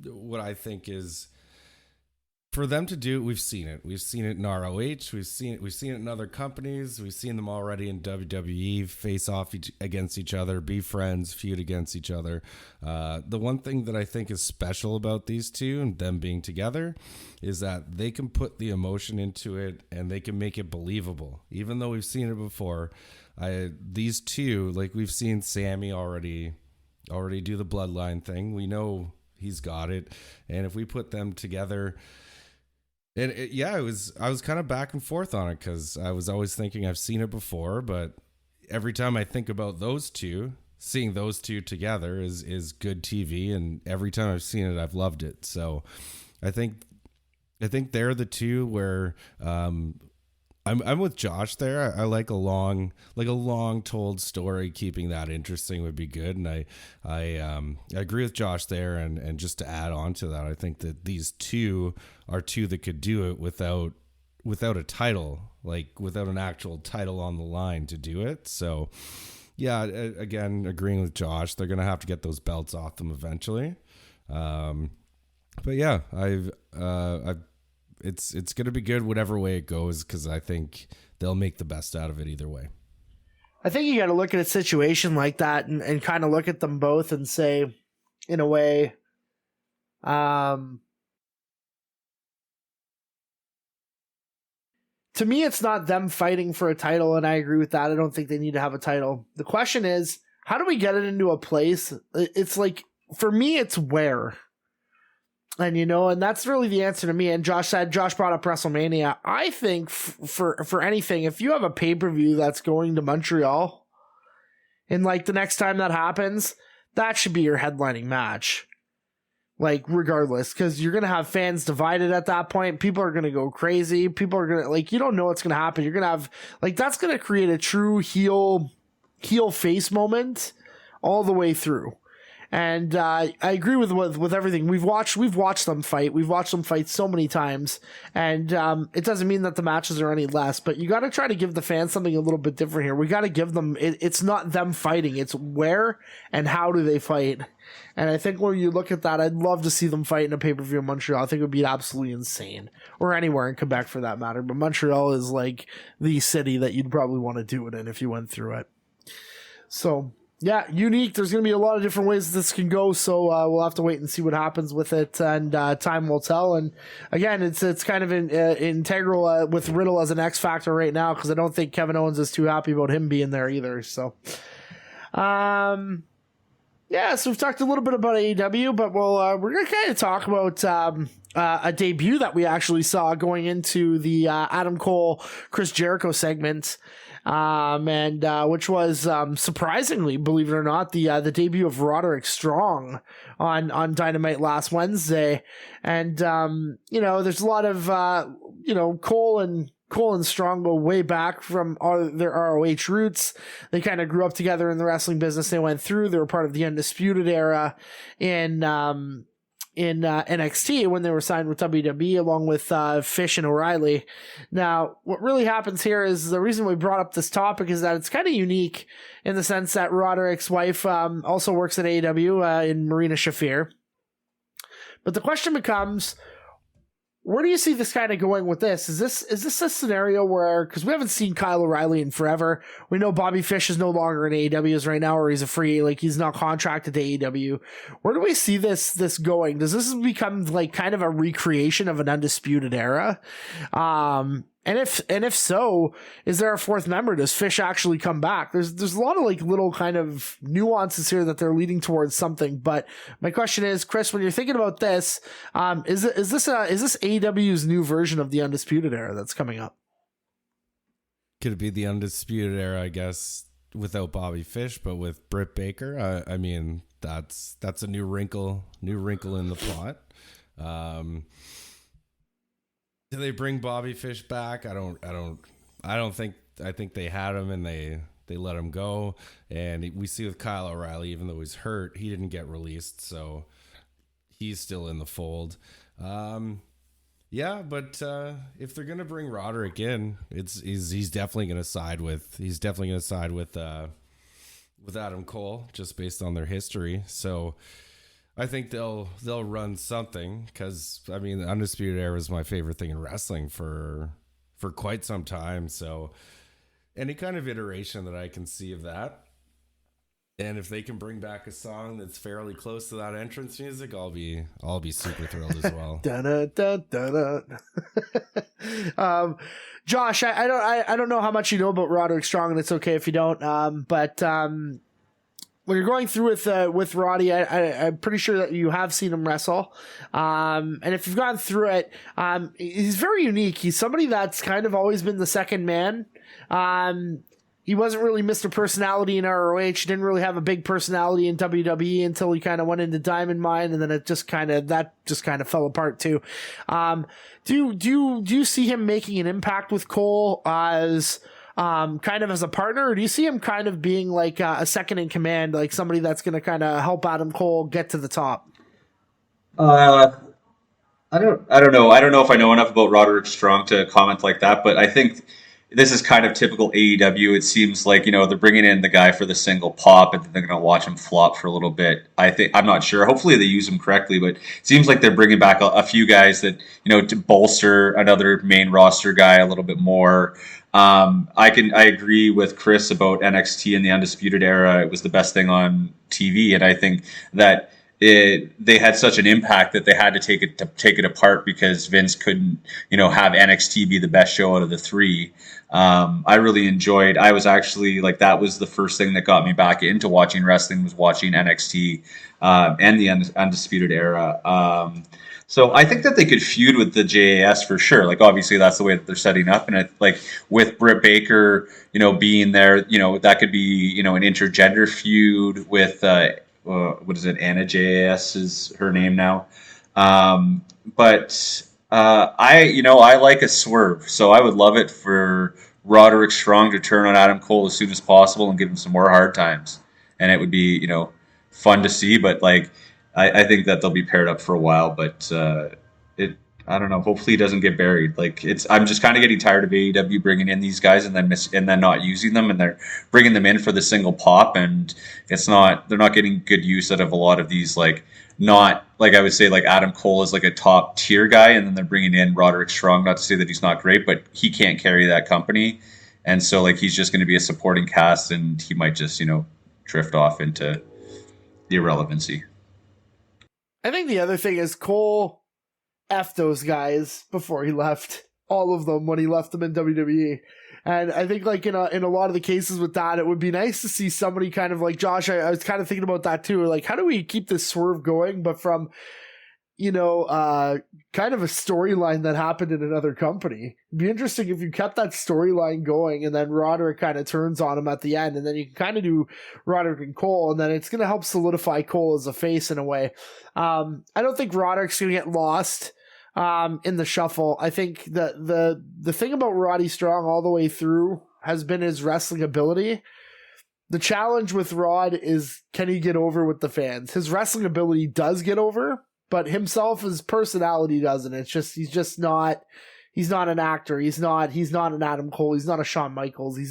What I think is, for them to do, we've seen it. We've seen it in ROH. We've seen it in other companies. We've seen them already in WWE face off against each other, be friends, feud against each other. The one thing that I think is special about these two and them being together is that they can put the emotion into it and they can make it believable. Even though we've seen it before, these two, we've seen Sami already do the bloodline thing. We know he's got it. And if we put them together, I was kind of back and forth on it because I was always thinking I've seen it before, but every time I think about those two, seeing those two together is good TV, and every time I've seen it, I've loved it. So I think they're the two where I'm with Josh there. I like a long told story. Keeping that interesting would be good, and I agree with Josh there. And just to add on to that, I think that these two are two that could do it without a title, like without an actual title on the line to do it. So yeah, again, agreeing with Josh, they're gonna have to get those belts off them eventually. But yeah, it's gonna be good whatever way it goes, because I think they'll make the best out of it either way. I think you got to look at a situation like that and kind of look at them both and say, in a way, to me, it's not them fighting for a title, and I agree with that. I don't think they need to have a title. The question is, how do we get it into a place? It's like, for me, it's where. And, and that's really the answer to me. And Josh brought up WrestleMania. I think for anything, if you have a pay-per-view that's going to Montreal, and like the next time that happens, that should be your headlining match. Like, regardless, because you're going to have fans divided at that point. People are going to go crazy. People are going to, like, you don't know what's going to happen. You're going to have, like, that's going to create a true heel face moment all the way through. And I agree with everything. We've watched them fight. We've watched them fight so many times, and it doesn't mean that the matches are any less. But you got to try to give the fans something a little bit different here. We got to give them. It's not them fighting. It's where and how do they fight. And I think when you look at that, I'd love to see them fight in a pay-per-view in Montreal. I think it would be absolutely insane, or anywhere in Quebec for that matter. But Montreal is like the city that you'd probably want to do it in if you went through it. So. Yeah, unique. There's going to be a lot of different ways this can go, so we'll have to wait and see what happens with it, and time will tell. And again, it's kind of integral with Riddle as an X factor right now, because I don't think Kevin Owens is too happy about him being there either. So, so we've talked a little bit about AEW, but we're going to kind of talk about a debut that we actually saw going into the Adam Cole Chris Jericho segment. Which was surprisingly, believe it or not, the debut of Roderick Strong on Dynamite last Wednesday. And there's a lot of Cole and Strong go way back from their ROH roots. They kind of grew up together in the wrestling business they went through. They were part of the Undisputed Era in NXT when they were signed with WWE along with Fish and O'Reilly. Now, what really happens here is the reason we brought up this topic is that it's kind of unique in the sense that Roderick's wife also works at AEW in Marina Shafir. But the question becomes, where do you see this kind of going with this? Is this a scenario where, because we haven't seen Kyle O'Reilly in forever, we know Bobby Fish is no longer in AEW right now, or he's a free, like he's not contracted to AEW. Where do we see this going? Does this become like kind of a recreation of an Undisputed Era? And if so, is there a fourth member? Does Fish actually come back? There's a lot of like little kind of nuances here that they're leading towards something. But my question is, Chris, when you're thinking about this, is this AEW's new version of the Undisputed Era that's coming up? Could it be the Undisputed Era, I guess, without Bobby Fish, but with Britt Baker? I mean, that's a new wrinkle in the plot. Do they bring Bobby Fish back? I think they had him and they let him go. And we see with Kyle O'Reilly, even though he's hurt, he didn't get released, so he's still in the fold. But if they're gonna bring Roderick in, he's definitely gonna side with Adam Cole, just based on their history. So I think they'll run something, because I mean, the Undisputed Era is my favorite thing in wrestling for quite some time. So any kind of iteration that I can see of that, and if they can bring back a song that's fairly close to that entrance music, I'll be super thrilled as well. Josh, I don't know how much you know about Roderick Strong, and it's okay if you don't. But when you're going through with Roddy, I'm pretty sure that you have seen him wrestle. And if you've gone through it, he's very unique. He's somebody that's kind of always been the second man. He wasn't really Mr. Personality in ROH. He didn't really have a big personality in WWE until he kind of went into Diamond Mine, and then it just kind of fell apart too. Do you see him making an impact with Cole as kind of as a partner, or do you see him kind of being like a second in command, like somebody that's going to kind of help Adam Cole get to the top? I don't know. I don't know if I know enough about Roderick Strong to comment like that, but I think this is kind of typical AEW. It seems like, they're bringing in the guy for the single pop and then they're going to watch him flop for a little bit. I'm not sure. Hopefully they use him correctly, but it seems like they're bringing back a few guys that, to bolster another main roster guy a little bit more. I agree with Chris about NXT in the Undisputed Era. It was the best thing on TV. And I think that they had such an impact that they had to take it apart because Vince couldn't, have NXT be the best show out of the three. I really enjoyed. I was actually like, that was the first thing that got me back into watching wrestling, was watching NXT and the Undisputed Era. So I think that they could feud with the JAS for sure. Like, obviously that's the way that they're setting up, and like with Britt Baker, being there, that could be, an intergender feud with what is it? Anna JAS is her name now. But I like a swerve, so I would love it for Roderick Strong to turn on Adam Cole as soon as possible and give him some more hard times, and it would be fun to see. But like, I think that they'll be paired up for a while, but I don't know. Hopefully, he doesn't get buried. Like, I'm just kind of getting tired of AEW bringing in these guys and then not using them, and they're bringing them in for the single pop, and they're not getting good use out of a lot of these. Like, not like I would say like Adam Cole is like a top tier guy, and then they're bringing in Roderick Strong. Not to say that he's not great, but he can't carry that company, and so like he's just going to be a supporting cast, and he might just drift off into the irrelevancy. I think the other thing is Cole F those guys before he left, all of them, when he left them in WWE. And I think like in a lot of the cases with that, it would be nice to see somebody kind of like Josh. I was kind of thinking about that too. Like, how do we keep this swerve going, but from, kind of a storyline that happened in another company? It'd be interesting if you kept that storyline going and then Roderick kind of turns on him at the end, and then you can kind of do Roderick and Cole, and then it's going to help solidify Cole as a face in a way. I don't think Roderick's going to get lost in the shuffle. I think the thing about Roddy Strong all the way through has been his wrestling ability. The challenge with Rod is, can he get over with the fans? His wrestling ability does get over, but himself, his personality doesn't. It's just he's not an actor. He's not an Adam Cole. He's not a Shawn Michaels. He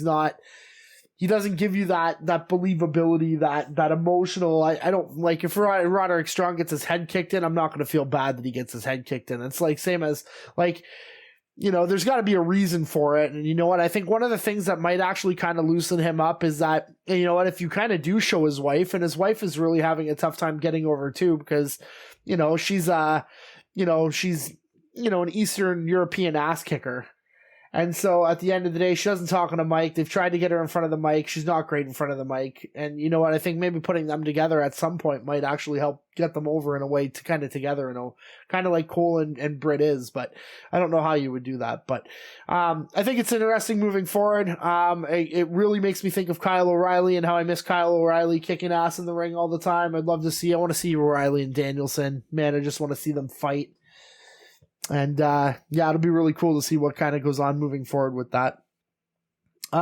doesn't give you that believability, that emotional. I don't like, if Roderick Strong gets his head kicked in, I'm not going to feel bad that he gets his head kicked in. It's like same as like, there's got to be a reason for it. And you know what? I think one of the things that might actually kind of loosen him up is that, if you kind of do show his wife, and his wife is really having a tough time getting over too, because, she's an Eastern European ass kicker. And so at the end of the day, she doesn't talk on a mic. They've tried to get her in front of the mic. She's not great in front of the mic. And you know what? I think maybe putting them together at some point might actually help get them over in a way to kind of together, kind of like Cole and Britt is. But I don't know how you would do that. But I think it's interesting moving forward. It really makes me think of Kyle O'Reilly and how I miss Kyle O'Reilly kicking ass in the ring all the time. I want to see O'Reilly and Danielson. Man, I just want to see them fight. And it'll be really cool to see what kind of goes on moving forward with that. We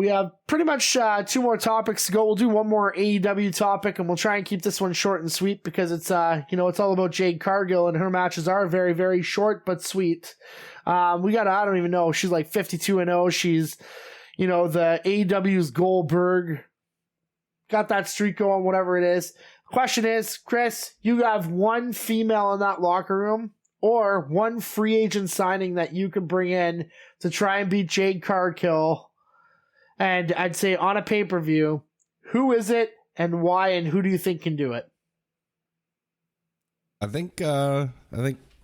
have pretty much 2 more topics to go. We'll do one more AEW topic, and we'll try and keep this one short and sweet because it's it's all about Jade Cargill, and her matches are very, very short but sweet. We got, I don't even know, she's like 52-0. She's the AEW's Goldberg. Got that streak going, whatever it is. Question is, Chris, you have one female in that locker room or one free agent signing that you could bring in to try and beat Jade Cargill, and I'd say on a pay-per-view. Who is it and why, and who do you think can do it? I think that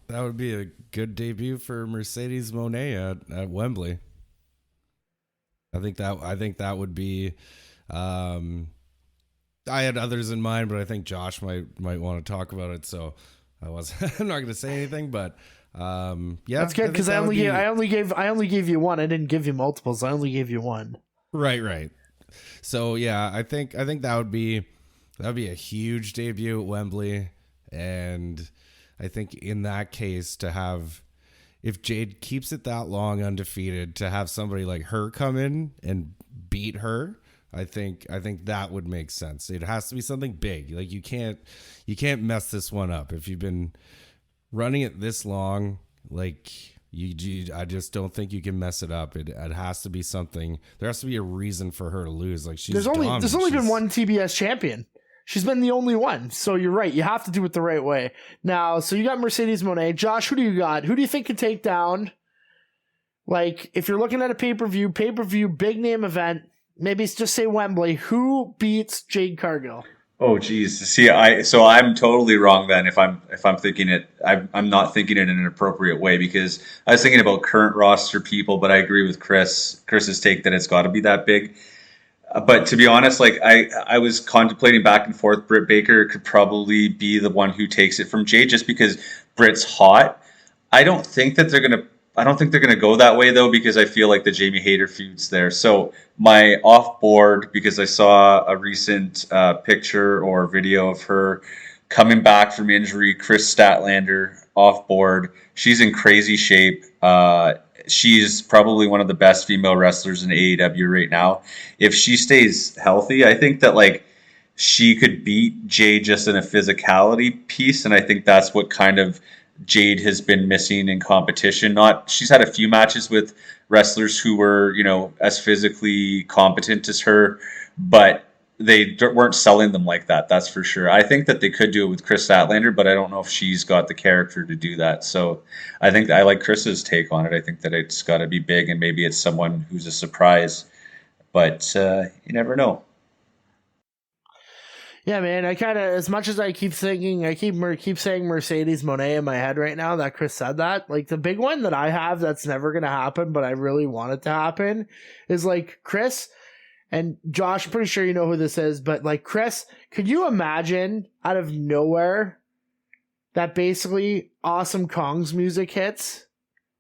would be a good debut for Mercedes Moné at Wembley. I think that would be I had others in mind, but I think Josh might want to talk about it, so I'm not going to say anything. But yeah, that's good because I only gave you one. I didn't give you multiples. I only gave you one. Right. So yeah, I think that would be a huge debut at Wembley, and I think in that case to have, if Jade keeps it that long undefeated, to have somebody like her come in and beat her, I think that would make sense. It has to be something big. Like you can't mess this one up. If you've been running it this long, like I just don't think you can mess it up. It has to be something. There has to be a reason for her to lose. Like there's only been one TBS champion. She's been the only one. So you're right. You have to do it the right way. Now, so you got Mercedes Moné. Josh, who do you got? Who do you think could take down? Like, if you're looking at a pay-per-view, big name event, maybe just say Wembley. Who beats Jade Cargill? Oh, geez. See, I'm totally wrong then if I'm thinking it. I'm not thinking it in an appropriate way, because I was thinking about current roster people, but I agree with Chris's take that it's got to be that big. But to be honest, like I was contemplating back and forth. Britt Baker could probably be the one who takes it from Jade, just because Britt's hot. I don't think they're gonna go that way though, because I feel like the Jamie Hayter feud's there. So my off board, because I saw a recent picture or video of her coming back from injury, Chris Statlander off board. She's in crazy shape. She's probably one of the best female wrestlers in AEW right now. If she stays healthy, I think that like she could beat Jade just in a physicality piece, and I think that's what kind of Jade has been missing in competition. She's had a few matches with wrestlers who were, as physically competent as her, but they weren't selling them like that. That's for sure. I think that they could do it with Chris Statlander, but I don't know if she's got the character to do that. So I think I like Chris's take on it. I think that it's got to be big, and maybe it's someone who's a surprise, but you never know. Yeah, man, I kind of, as much as I keep thinking, I keep saying Mercedes Moné in my head right now that Chris said that. Like, the big one that I have that's never going to happen, but I really want it to happen, is like Chris and Josh. I'm pretty sure you know who this is, but like Chris, could you imagine out of nowhere that basically Awesome Kong's music hits?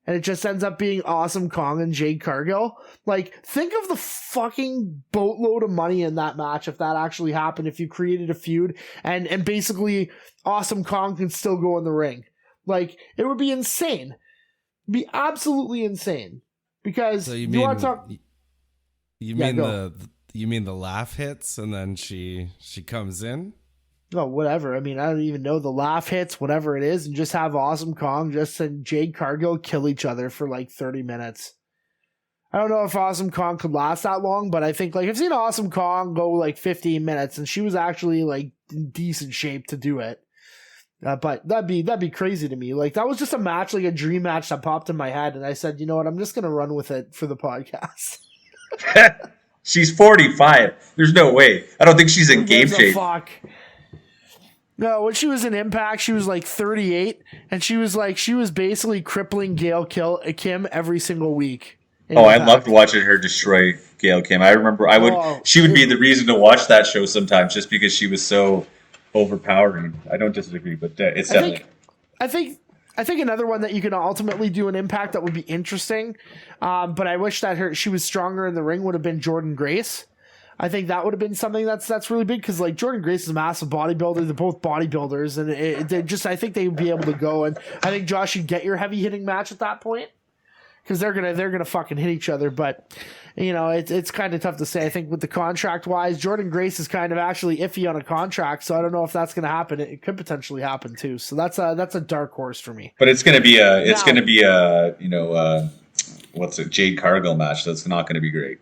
And it just ends up being Awesome Kong and Jade Cargill. Like, think of the fucking boatload of money in that match if that actually happened, if you created a feud and basically Awesome Kong can still go in the ring. Like, it would be insane. It'd be absolutely insane. Because so you want to talk... You mean the laugh hits and then she comes in? Oh, whatever. I mean, I don't even know, the laugh hits, whatever it is, and just have Awesome Kong and Jade Cargill kill each other for like 30 minutes. I don't know if Awesome Kong could last that long, but I think like I've seen Awesome Kong go like 15 minutes, and she was actually like in decent shape to do it. But that'd be crazy to me. Like, that was just a match, like a dream match that popped in my head, and I said, you know what, I'm just gonna run with it for the podcast. She's 45. There's no way. I don't think she's in game shape. Fuck. No, when she was in Impact, she was like 38, and she was basically crippling Gail Kim every single week. Oh, Impact. I loved watching her destroy Gail Kim. I remember she would be the reason to watch that show sometimes, just because she was so overpowering. I don't disagree, but it's definitely. I think another one that you can ultimately do an Impact that would be interesting, but I wish that she was stronger in the ring, would have been Jordynne Grace. I think that would have been something that's really big, because like Jordynne Grace is a massive bodybuilder. They're both bodybuilders, and I think they would be able to go. And I think Josh, you get your heavy hitting match at that point, because they're gonna fucking hit each other. But it's kind of tough to say. I think with the contract wise, Jordynne Grace is kind of actually iffy on a contract, so I don't know if that's gonna happen. It could potentially happen too. So that's a dark horse for me. But it's gonna be Jade Cargill match. That's not gonna be great.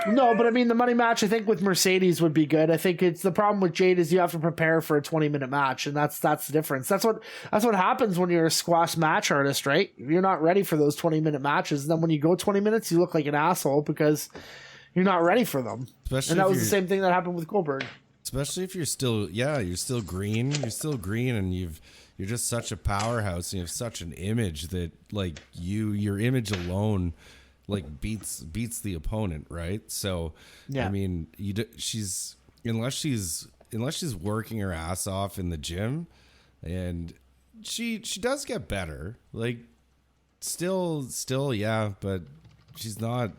No, but I mean, the money match, I think with Mercedes would be good. I think it's the problem with Jade is you have to prepare for a 20-minute match, and that's the difference. That's what happens when you're a squash match artist, right? You're not ready for those 20-minute matches. And then when you go 20 minutes, you look like an asshole because you're not ready for them. And that was the same thing that happened with Goldberg. Especially if you're still green. You're still green, and you're just such a powerhouse, and you have such an image that like your image alone like beats the opponent, right? So Yeah. I mean, she's unless she's working her ass off in the gym, and she does get better. Like still, yeah, but she's not.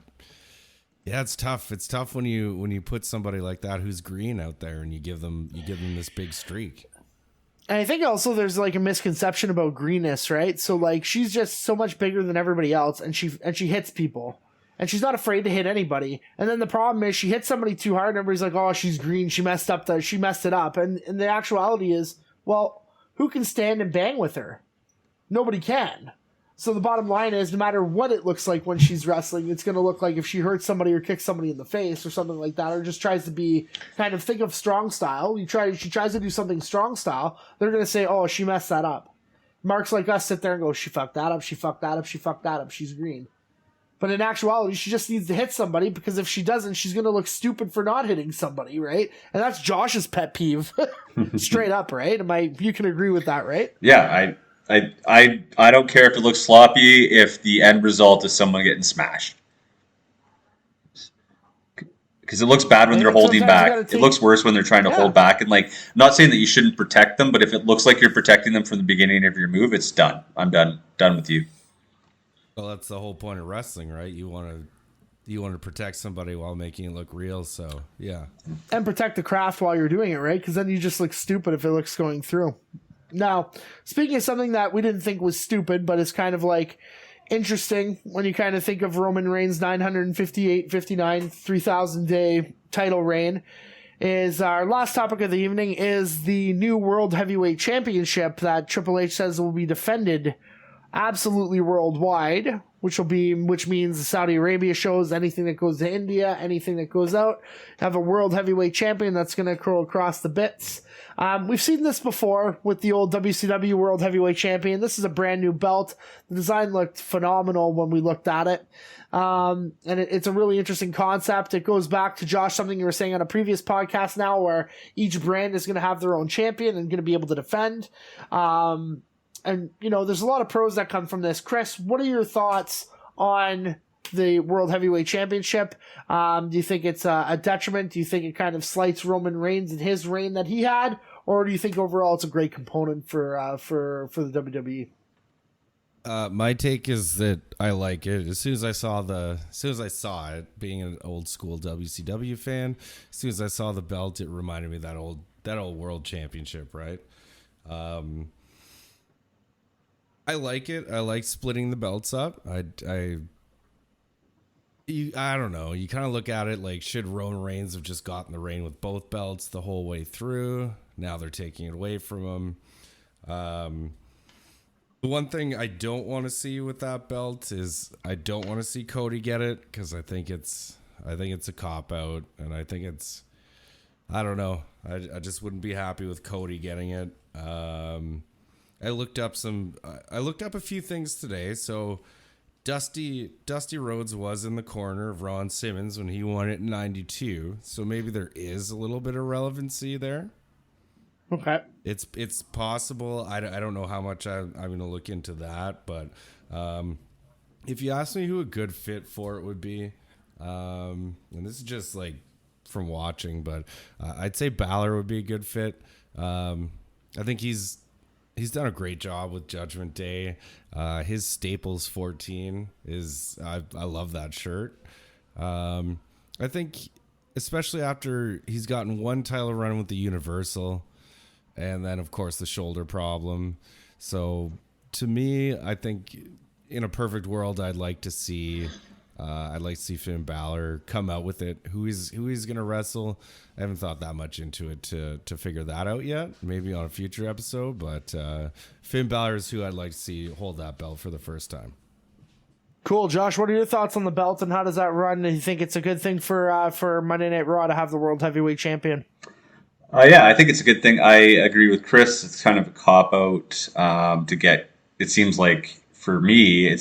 Yeah, it's tough. It's tough when you put somebody like that who's green out there and you give them this big streak. And I think also there's like a misconception about greenness, right? So like she's just so much bigger than everybody else, and she hits people, and she's not afraid to hit anybody. And then the problem is she hits somebody too hard, and everybody's like, "Oh, she's green. She messed it up." And the actuality is, well, who can stand and bang with her? Nobody can. So the bottom line is, no matter what it looks like when she's wrestling, it's going to look like if she hurts somebody or kicks somebody in the face or something like that, or just tries to be kind of think of strong style. She tries to do something strong style. They're going to say, "Oh, she messed that up." Marks like us sit there and go, "She fucked that up. She fucked that up. She fucked that up. She's green." But in actuality, she just needs to hit somebody, because if she doesn't, she's going to look stupid for not hitting somebody, right? And that's Josh's pet peeve, straight up, right? You can agree with that, right? Yeah, I don't care if it looks sloppy if the end result is someone getting smashed. Because it looks bad when they're holding back. It looks worse when they're trying to hold back. And like, not saying that you shouldn't protect them, but if it looks like you're protecting them from the beginning of your move, it's done. I'm done with you. Well, that's the whole point of wrestling, right? You want to protect somebody while making it look real. So yeah, and protect the craft while you're doing it, right? Because then you just look stupid if it looks going through. Now, speaking of something that we didn't think was stupid, but is kind of like interesting when you kind of think of Roman Reigns' 958-59 3,000 day title reign, is our last topic of the evening is the new World Heavyweight Championship that Triple H says will be defended absolutely worldwide, which means Saudi Arabia shows, anything that goes to India, anything that goes out, have a World Heavyweight Champion that's going to curl across the bits. We've seen this before with the old WCW World Heavyweight Champion. This is a brand new belt. The design looked phenomenal when we looked at it. And it's a really interesting concept. It goes back to, Josh, something you were saying on a previous podcast now, where each brand is going to have their own champion and going to be able to defend. And, there's a lot of pros that come from this. Chris, what are your thoughts on the World Heavyweight Championship? Do you think it's a detriment? Do you think it kind of slights Roman Reigns and his reign that he had? Or do you think overall it's a great component for the WWE? My take is that I like it. As soon as I saw it, being an old school WCW fan, as soon as I saw the belt, it reminded me of that old World Championship, right? I like it. I like splitting the belts up. I don't know. You kind of look at it like, should Roman Reigns have just gotten the reign with both belts the whole way through? Now they're taking it away from him. The one thing I don't want to see with that belt is I don't want to see Cody get it, because I think it's a cop out, and I think I don't know. I just wouldn't be happy with Cody getting it. I looked up a few things today. So Dusty Rhodes was in the corner of Ron Simmons when he won it in 92. So maybe there is a little bit of relevancy there. Okay. It's possible. I don't know how much I'm going to look into that, but if you ask me who a good fit for it would be, and this is just like from watching, but I'd say Balor would be a good fit. I think he's done a great job with Judgment Day. His Staples 14 is, I love that shirt. I think especially after he's gotten one title run with the Universal, and then of course the shoulder problem. So to me, I think in a perfect world, I'd like to see Finn Balor come out with it. Who he's going to wrestle. I haven't thought that much into it to figure that out yet. Maybe on a future episode, but Finn Balor is who I'd like to see hold that belt for the first time. Cool, Josh. What are your thoughts on the belt, and how does that run? Do you think it's a good thing for Monday Night Raw to have the World Heavyweight Champion? Yeah, I think it's a good thing. I agree with Chris. It's kind of a cop-out to get. It seems like, for me,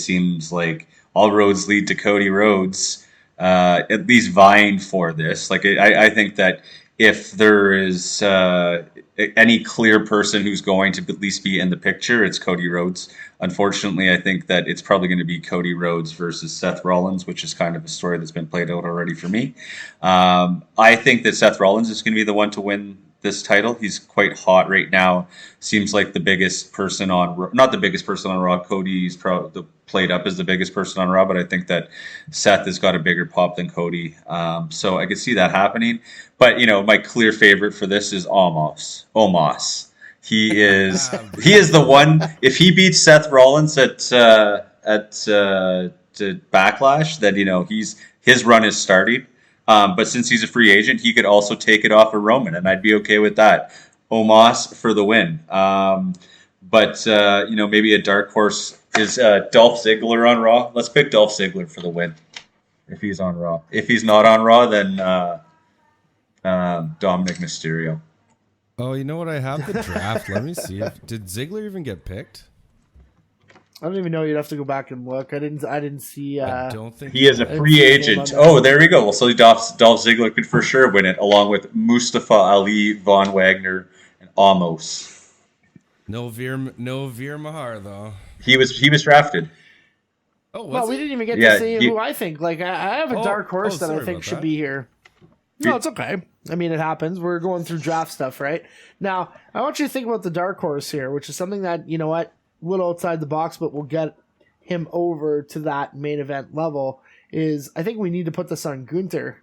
all roads lead to Cody Rhodes, at least vying for this. Like, I think that if there is any clear person who's going to at least be in the picture, it's Cody Rhodes. Unfortunately, I think that it's probably going to be Cody Rhodes versus Seth Rollins, which is kind of a story that's been played out already for me. I think that Seth Rollins is going to be the one to win this title. He's quite hot right now. Seems like the biggest person on, not the biggest person on Raw. Cody's probably played up as the biggest person on Raw, but I think that Seth has got a bigger pop than Cody. So I could see that happening. But my clear favorite for this is Omos. He is the one. If he beats Seth Rollins at Backlash, then his run is starting. But since he's a free agent, he could also take it off of Roman, and I'd be okay with that. Omos for the win. But maybe a dark horse is Dolph Ziggler on Raw. Let's pick Dolph Ziggler for the win if he's on Raw. If he's not on Raw, then Dominic Mysterio. Oh, you know what? I have the draft. Let me see. Did Ziggler even get picked? I don't even know. You'd have to go back and look. I didn't see. I don't think he is a free agent. Oh, there we go. Well, so Dolph Ziggler could for sure win it, along with Mustafa Ali, Von Wagner, and Omos. No Veer Mahar though. He was drafted. Oh, well, we didn't even get to see who I think. Like, I have a dark horse that I think should be here. No, it's okay. I mean, it happens. We're going through draft stuff, right? Now, I want you to think about the dark horse here, which is something that, a little outside the box, but we'll get him over to that main event level, is I think we need to put this on Gunther.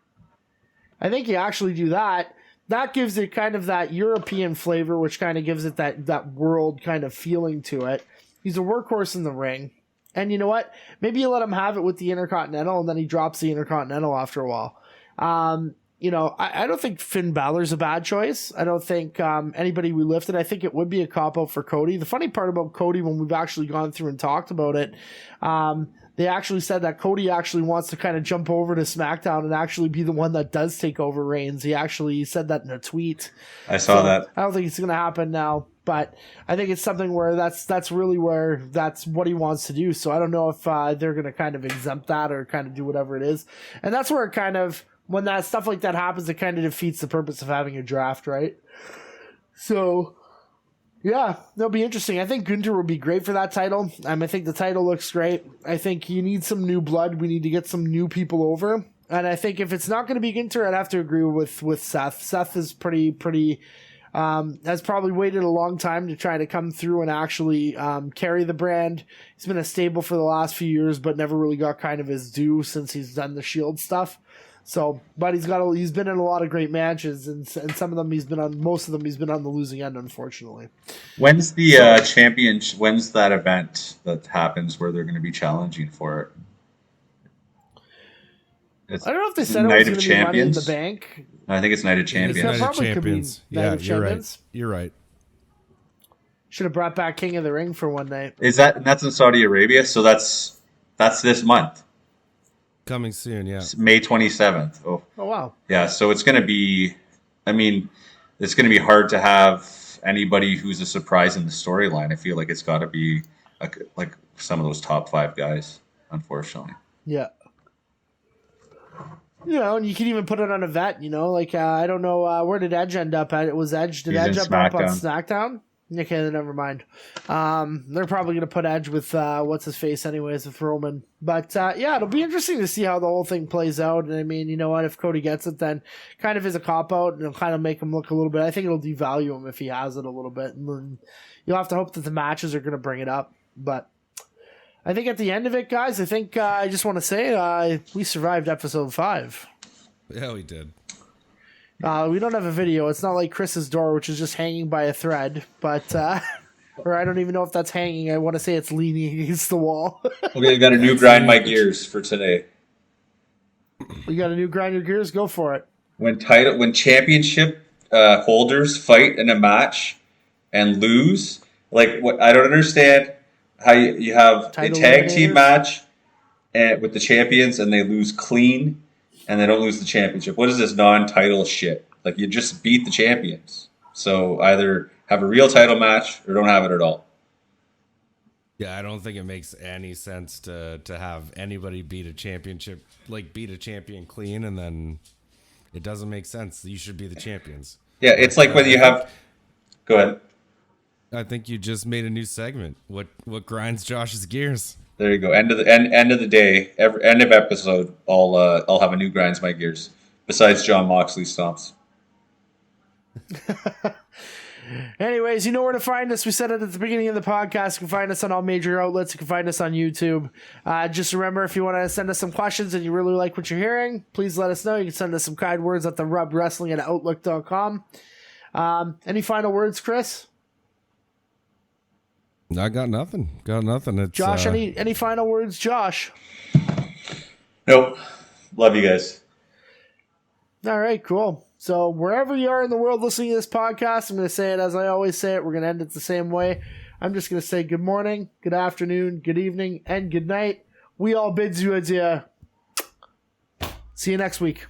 I think you actually do that. That gives it kind of that European flavor, which kind of gives it that world kind of feeling to it. He's a workhorse in the ring. And you know what? Maybe you let him have it with the Intercontinental, and then he drops the Intercontinental after a while. I don't think Finn Balor's a bad choice. I don't think anybody we lifted. I think it would be a cop-out for Cody. The funny part about Cody, when we've actually gone through and talked about it, they actually said that Cody actually wants to kind of jump over to SmackDown and actually be the one that does take over Reigns. He actually said that in a tweet. I saw that. I don't think it's going to happen now, but I think it's something where that's really where that's what he wants to do. So I don't know if they're going to kind of exempt that or kind of do whatever it is. And that's where it kind of, when that stuff like that happens, it kind of defeats the purpose of having a draft, right? So, yeah, that'll be interesting. I think Gunther would be great for that title. I think the title looks great. I think you need some new blood. We need to get some new people over. And I think if it's not going to be Gunther, I'd have to agree with Seth. Seth is pretty has probably waited a long time to try to come through and actually carry the brand. He's been a stable for the last few years, but never really got kind of his due since he's done the Shield stuff. So, but he's been in a lot of great matches, and some of them most of them he's been on the losing end, unfortunately. When's the when's that event that happens where they're going to be challenging for it? I don't know if they said it was going to be Money in the Bank. I think it's Night of Champions. Night of Champions. Yeah, you're right. Should have brought back King of the Ring for one night. That's in Saudi Arabia? So that's this month. Coming soon, yeah. It's May 27th. Oh, wow. Yeah, so it's going to be, it's going to be hard to have anybody who's a surprise in the storyline. I feel like it's got to be like some of those top 5 guys, unfortunately. Yeah. And you can even put it on a vet, I don't know, where did Edge end up at? Did Edge end up on SmackDown? Okay, then never mind. They're probably going to put Edge with, what's-his-face anyways, with Roman. But, it'll be interesting to see how the whole thing plays out. And, you know what, if Cody gets it, then kind of is a cop-out, and it'll kind of make him look a little bit. I think it'll devalue him if he has it a little bit. And then you'll have to hope that the matches are going to bring it up. But I think at the end of it, guys, I just want to say we survived episode 5. Yeah, we did. We don't have a video. It's not like Chris's door, which is just hanging by a thread. But, or I don't even know if that's hanging. I want to say it's leaning against the wall. Okay, got a new grind my gears for today. We got a new grind your gears. Go for it. When championship holders fight in a match and lose, I don't understand how you have a tag team match with the champions and they lose clean. And they don't lose the championship. What is this non-title shit? You just beat the champions. So either have a real title match or don't have it at all. Yeah, I don't think it makes any sense to have anybody beat a champion clean and then It doesn't make sense. You should be the champions. Yeah, it's like whether you have. Go ahead. I think you just made a new segment. What grinds Josh's gears? There you go. End of the day. End of episode. I'll have a new grinds my gears. Besides John Moxley stomps. Anyways, you know where to find us. We said it at the beginning of the podcast. You can find us on all major outlets. You can find us on YouTube. Just remember, if you want to send us some questions and you really like what you're hearing, please let us know. You can send us some kind words at therubwrestling@outlook.com. Any final words, Chris? I got nothing. It's, Josh, any final words, Josh? Nope. Love you guys. All right, cool. So wherever you are in the world listening to this podcast, I'm going to say it as I always say it. We're going to end it the same way. I'm just going to say good morning, good afternoon, good evening, and good night. We all bid you adieu. See you next week.